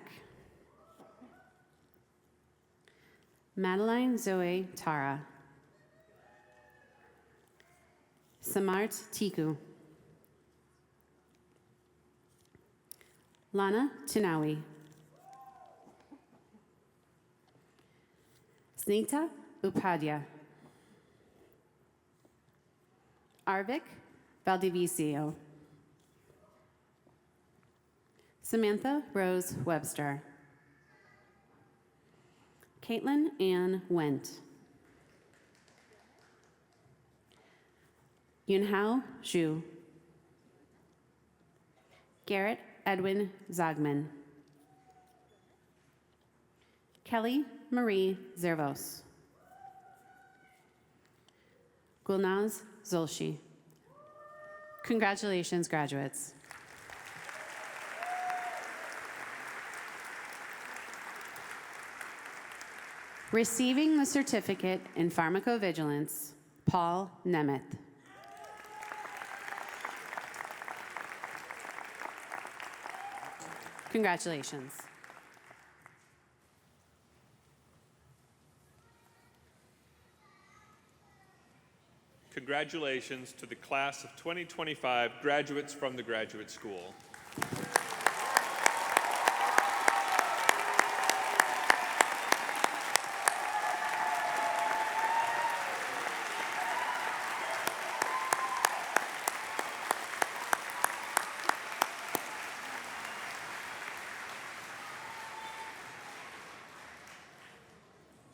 Speaker 9: Madeline Zoe Tara. Samart Tiku. Lana Tinawi. Snita Upadhyaya. Arvik Valdivisio. Samantha Rose Webster. Caitlin Ann Wendt. Yunhao Zhu. Garrett Edwin Zagman. Kelly Marie Zervos. Gulnaz Zolshi. Congratulations, graduates. Receiving the certificate in pharmacovigilance, Paul Nemeth. Congratulations.
Speaker 1: Congratulations to the class of 2025 graduates from the Graduate School.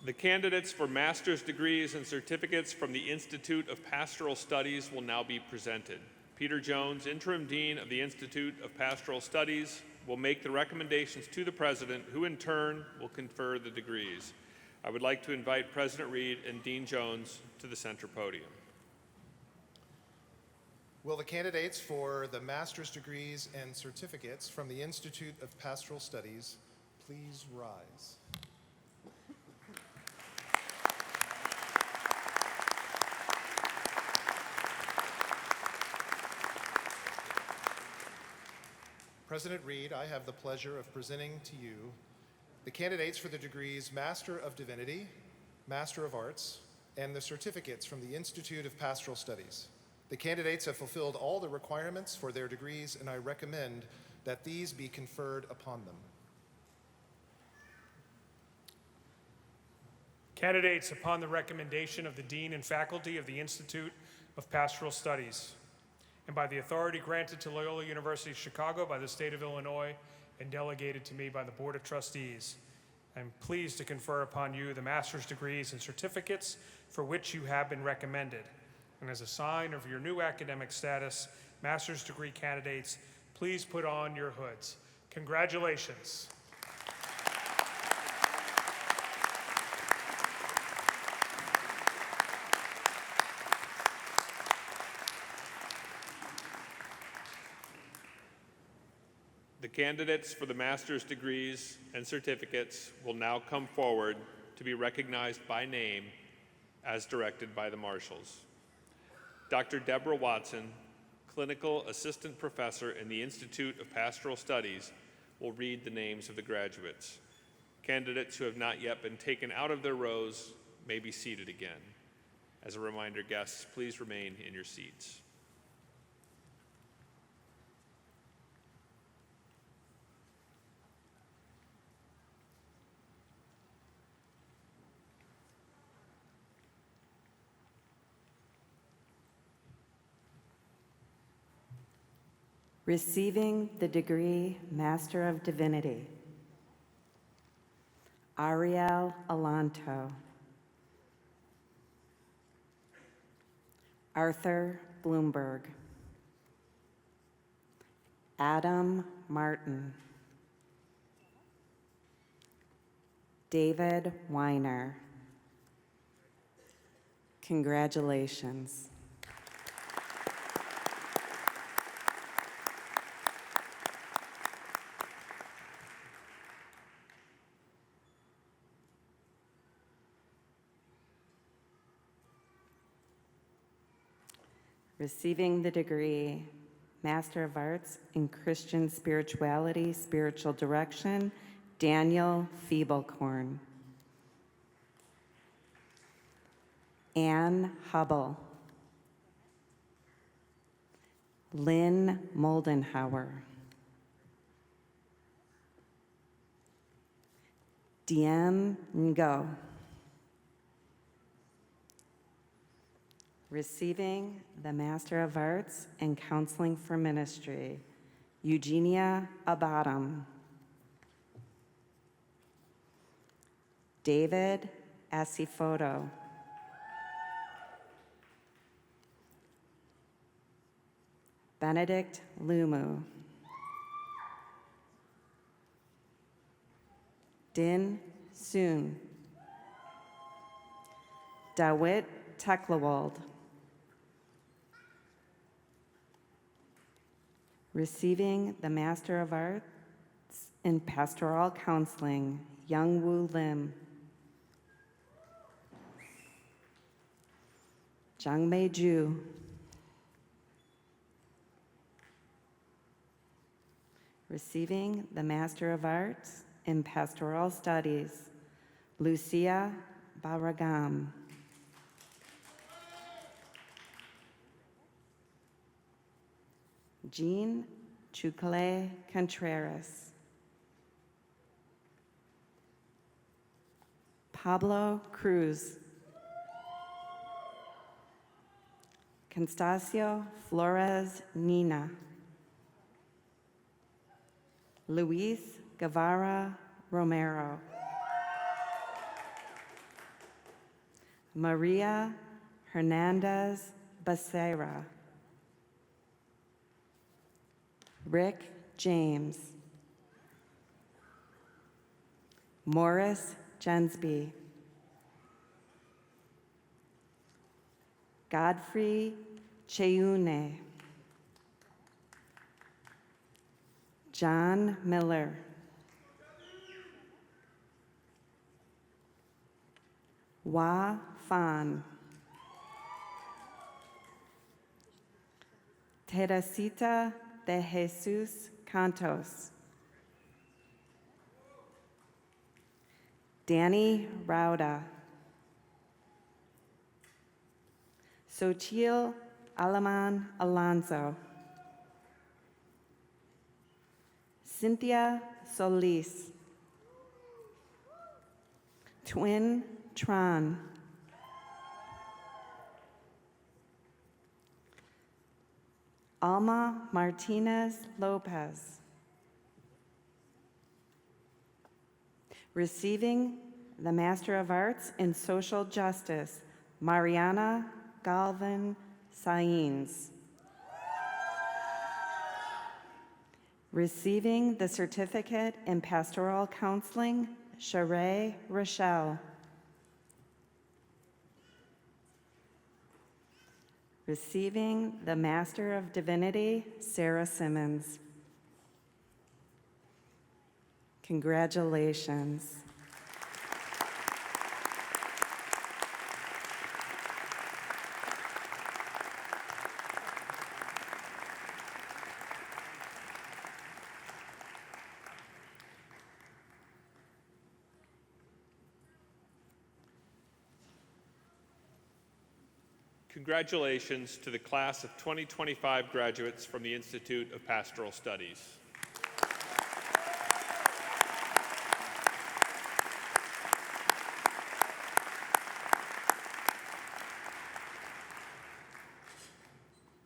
Speaker 1: The candidates for master's degrees and certificates from the Institute of Pastoral Studies will now be presented. Peter Jones, Interim Dean of the Institute of Pastoral Studies, will make the recommendations to the President, who in turn will confer the degrees. I would like to invite President Reed and Dean Jones to the center podium.
Speaker 4: Will the candidates for the master's degrees and certificates from the Institute of Pastoral Studies please rise? President Reed, I have the pleasure of presenting to you the candidates for the degrees Master of Divinity, Master of Arts, and the certificates from the Institute of Pastoral Studies. The candidates have fulfilled all the requirements for their degrees, and I recommend that these be conferred upon them.
Speaker 8: Candidates upon the recommendation of the Dean and faculty of the Institute of Pastoral Studies, and by the authority granted to Loyola University Chicago by the state of Illinois and delegated to me by the Board of Trustees, I'm pleased to confer upon you the master's degrees and certificates for which you have been recommended. And as a sign of your new academic status, master's degree candidates, please put on your hoods. Congratulations.
Speaker 1: The candidates for the master's degrees and certificates will now come forward to be recognized by name as directed by the marshals. Dr. Deborah Watson, Clinical Assistant Professor in the Institute of Pastoral Studies, will read the names of the graduates. Candidates who have not yet been taken out of their rows may be seated again. As a reminder, guests, please remain in your seats.
Speaker 10: Receiving the degree Master of Divinity, Ariel Alanto, Arthur Bloomberg, Adam Martin, David Weiner. Congratulations. Receiving the degree Master of Arts in Christian Spirituality, Spiritual Direction, Daniel Feeblecorn. Anne Hubble. Lynn Moldenhauer. Diem Ngo. Receiving the Master of Arts in Counseling for Ministry, Eugenia Abadam. David Asifoto. Benedict Lumu. Din soon. Dawit Teklawald. Receiving the Master of Arts in Pastoral Counseling, Young Woo Lim. Jangmei Ju. Receiving the Master of Arts in Pastoral Studies, Lucia Barragam. Jean Chucale Contreras. Pablo Cruz. Constacio Flores Nina. Luis Guevara Romero. Maria Hernandez Becerra. Rick James. Morris Jensby. Godfrey Cheune. John Miller. Hua Fan. Teresita de Jesus Cantos. Danny Rauda. Xochitl Alaman Alonso. Cynthia Solis. Twin Tran. Alma Martinez Lopez. Receiving the Master of Arts in Social Justice, Mariana Galvin Saenz. Receiving the Certificate in Pastoral Counseling, Sheree Rochelle. Receiving the Master of Divinity, Sarah Simmons. Congratulations.
Speaker 1: Congratulations to the class of 2025 graduates from the Institute of Pastoral Studies.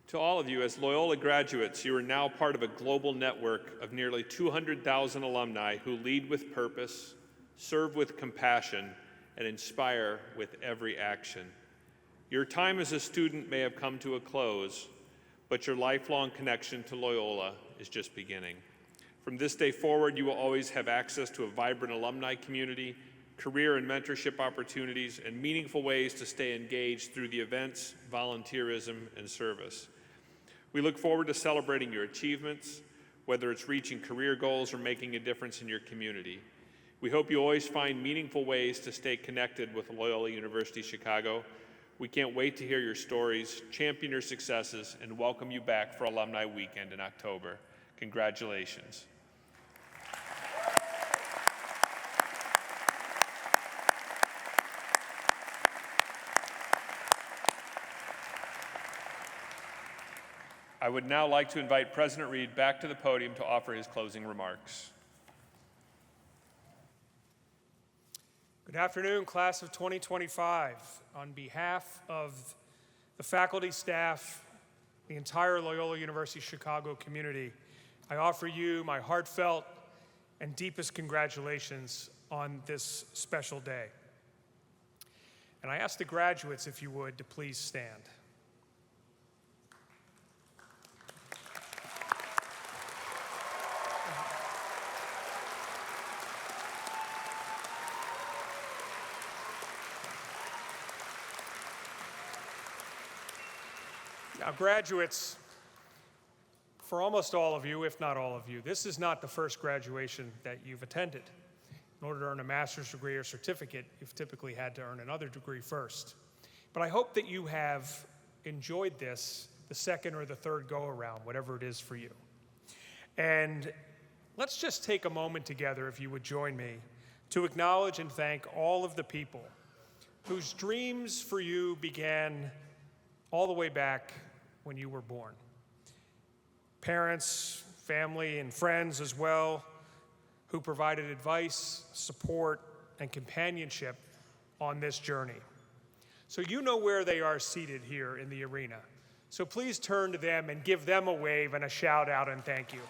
Speaker 1: To all of you, as Loyola graduates, you are now part of a global network of nearly 200,000 alumni who lead with purpose, serve with compassion, and inspire with every action. Your time as a student may have come to a close, but your lifelong connection to Loyola is just beginning. From this day forward, you will always have access to a vibrant alumni community, career and mentorship opportunities, and meaningful ways to stay engaged through the events, volunteerism, and service. We look forward to celebrating your achievements, whether it's reaching career goals or making a difference in your community. We hope you always find meaningful ways to stay connected with Loyola University Chicago. We can't wait to hear your stories, champion your successes, and welcome you back for Alumni Weekend in October. Congratulations. I would now like to invite President Reed back to the podium to offer his closing remarks.
Speaker 8: Good afternoon, class of 2025. On behalf of the faculty, staff, the entire Loyola University Chicago community, I offer you my heartfelt and deepest congratulations on this special day. And I ask the graduates, if you would, to please stand. Now, graduates, for almost all of you, if not all of you, this is not the first graduation that you've attended. In order to earn a master's degree or certificate, you've typically had to earn another degree first. But I hope that you have enjoyed this the second or the third go-around, whatever it is for you. And let's just take a moment together, if you would join me, to acknowledge and thank all of the people whose dreams for you began all the way back when you were born. Parents, family, and friends as well, who provided advice, support, and companionship on this journey. So you know where they are seated here in the arena. So please turn to them and give them a wave and a shout out and thank you.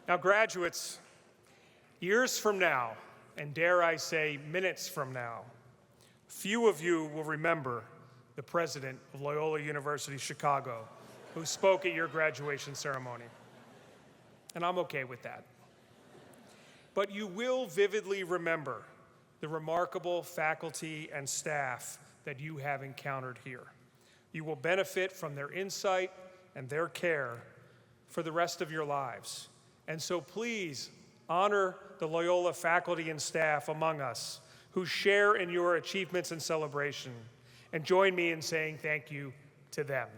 Speaker 8: Now, graduates, years from now, and dare I say minutes from now, few of you will remember the president of Loyola University Chicago who spoke at your graduation ceremony. And I'm okay with that. But you will vividly remember the remarkable faculty and staff that you have encountered here. You will benefit from their insight and their care for the rest of your lives. And so please honor the Loyola faculty and staff among us who share in your achievements and celebration, and join me in saying thank you to them.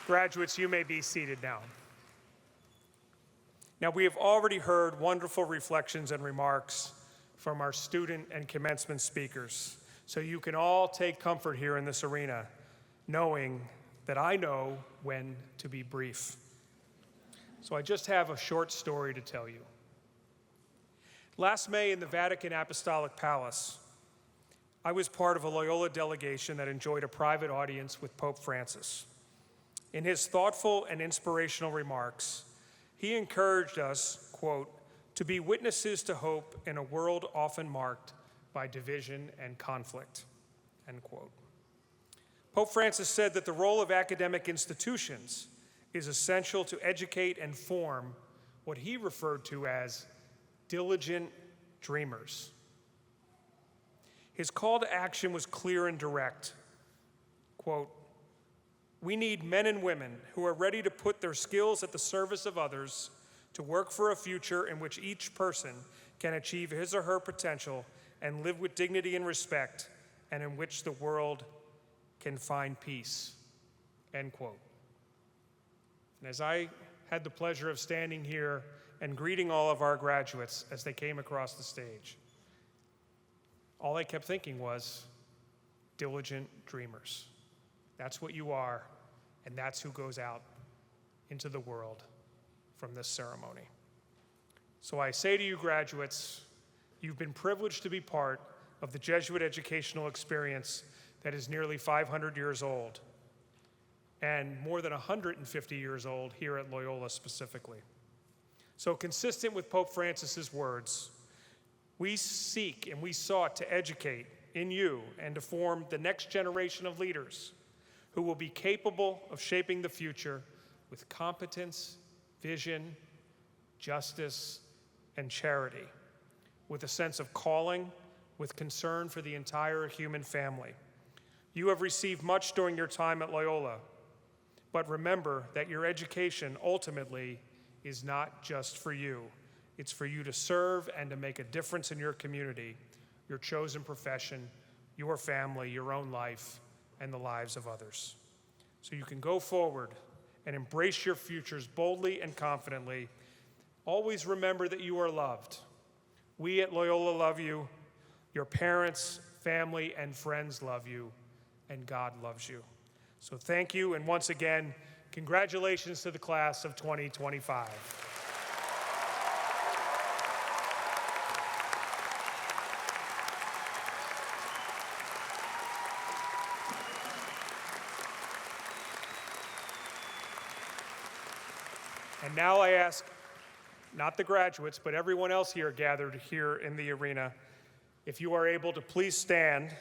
Speaker 8: Graduates, you may be seated now. Now, we have already heard wonderful reflections and remarks from our student and commencement speakers. So you can all take comfort here in this arena, knowing that I know when to be brief. So I just have a short story to tell you. Last May in the Vatican Apostolic Palace, I was part of a Loyola delegation that enjoyed a private audience with Pope Francis. In his thoughtful and inspirational remarks, he encouraged us, quote, to be witnesses to hope in a world often marked by division and conflict, end quote. Pope Francis said that the role of academic institutions is essential to educate and form what he referred to as diligent dreamers. His call to action was clear and direct, quote, we need men and women who are ready to put their skills at the service of others to work for a future in which each person can achieve his or her potential and live with dignity and respect, and in which the world can find peace, end quote. And as I had the pleasure of standing here and greeting all of our graduates as they came across the stage, all I kept thinking was, diligent dreamers. That's what you are, and that's who goes out into the world from this ceremony. So I say to you, graduates, you've been privileged to be part of the Jesuit educational experience that is nearly 500 years old, and more than 150 years old here at Loyola specifically. So consistent with Pope Francis's words, we seek and we sought to educate in you and to form the next generation of leaders who will be capable of shaping the future with competence, vision, justice, and charity, with a sense of calling, with concern for the entire human family. You have received much during your time at Loyola, but remember that your education ultimately is not just for you. It's for you to serve and to make a difference in your community, your chosen profession, your family, your own life, and the lives of others. So you can go forward and embrace your futures boldly and confidently. Always remember that you are loved. We at Loyola love you. Your parents, family, and friends love you, and God loves you. So thank you, and once again, congratulations to the class of 2025. And now I ask, not the graduates, but everyone else here gathered here in the arena, if you are able to please stand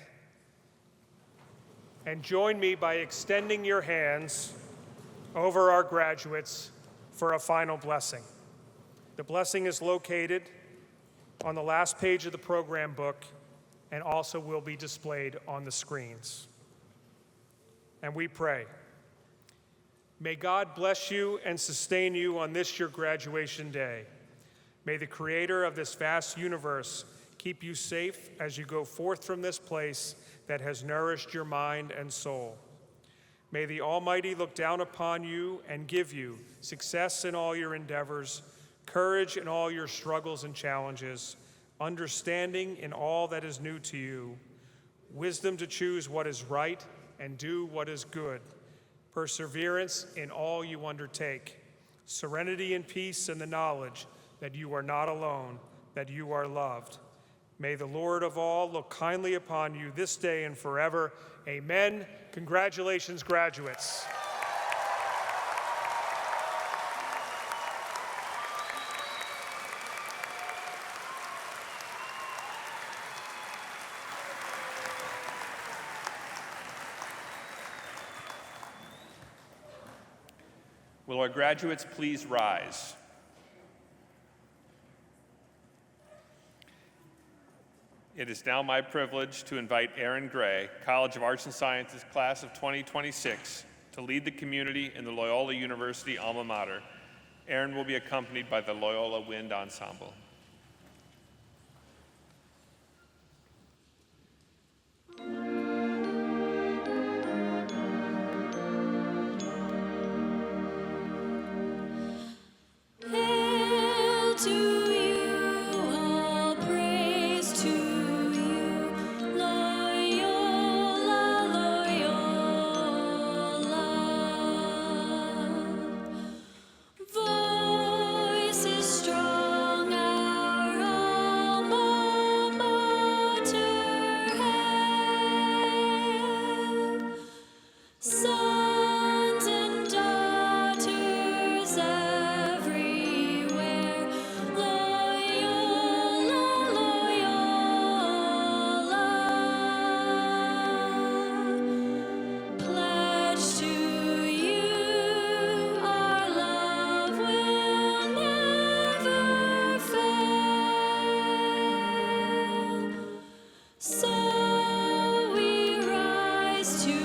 Speaker 8: and join me by extending your hands over our graduates for a final blessing. The blessing is located on the last page of the program book and also will be displayed on the screens. And we pray. May God bless you and sustain you on this your graduation day. May the Creator of this vast universe keep you safe as you go forth from this place that has nourished your mind and soul. May the Almighty look down upon you and give you success in all your endeavors, courage in all your struggles and challenges, understanding in all that is new to you, wisdom to choose what is right and do what is good, perseverance in all you undertake, serenity and peace in the knowledge that you are not alone, that you are loved. May the Lord of all look kindly upon you this day and forever. Amen. Congratulations, graduates.
Speaker 1: Will our graduates please rise? It is now my privilege to invite Aaron Gray, College of Arts and Sciences class of 2026, to lead the community in the Loyola University alma mater. Aaron will be accompanied by the Loyola Wind Ensemble.
Speaker 11: Hail to you, all praise to you, Loyola, Loyola. Voices strong, our alma mater. Hail. Sons and daughters everywhere, Loyola, Loyola. Pledge to you our love will never fail. So we rise to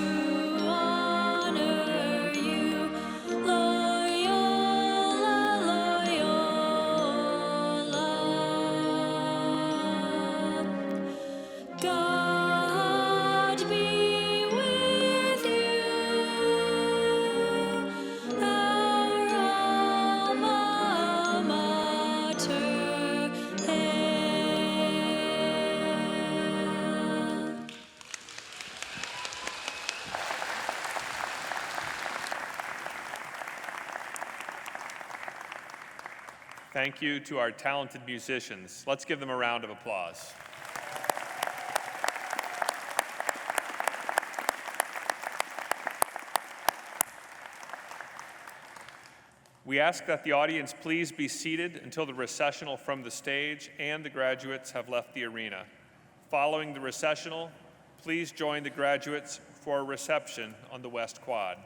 Speaker 11: honor you, Loyola, Loyola. God be with you, our alma mater. Hail.
Speaker 1: Thank you to our talented musicians. Let's give them a round of applause. We ask that the audience please be seated until the recessional from the stage and the graduates have left the arena. Following the recessional, please join the graduates for a reception on the West Quad.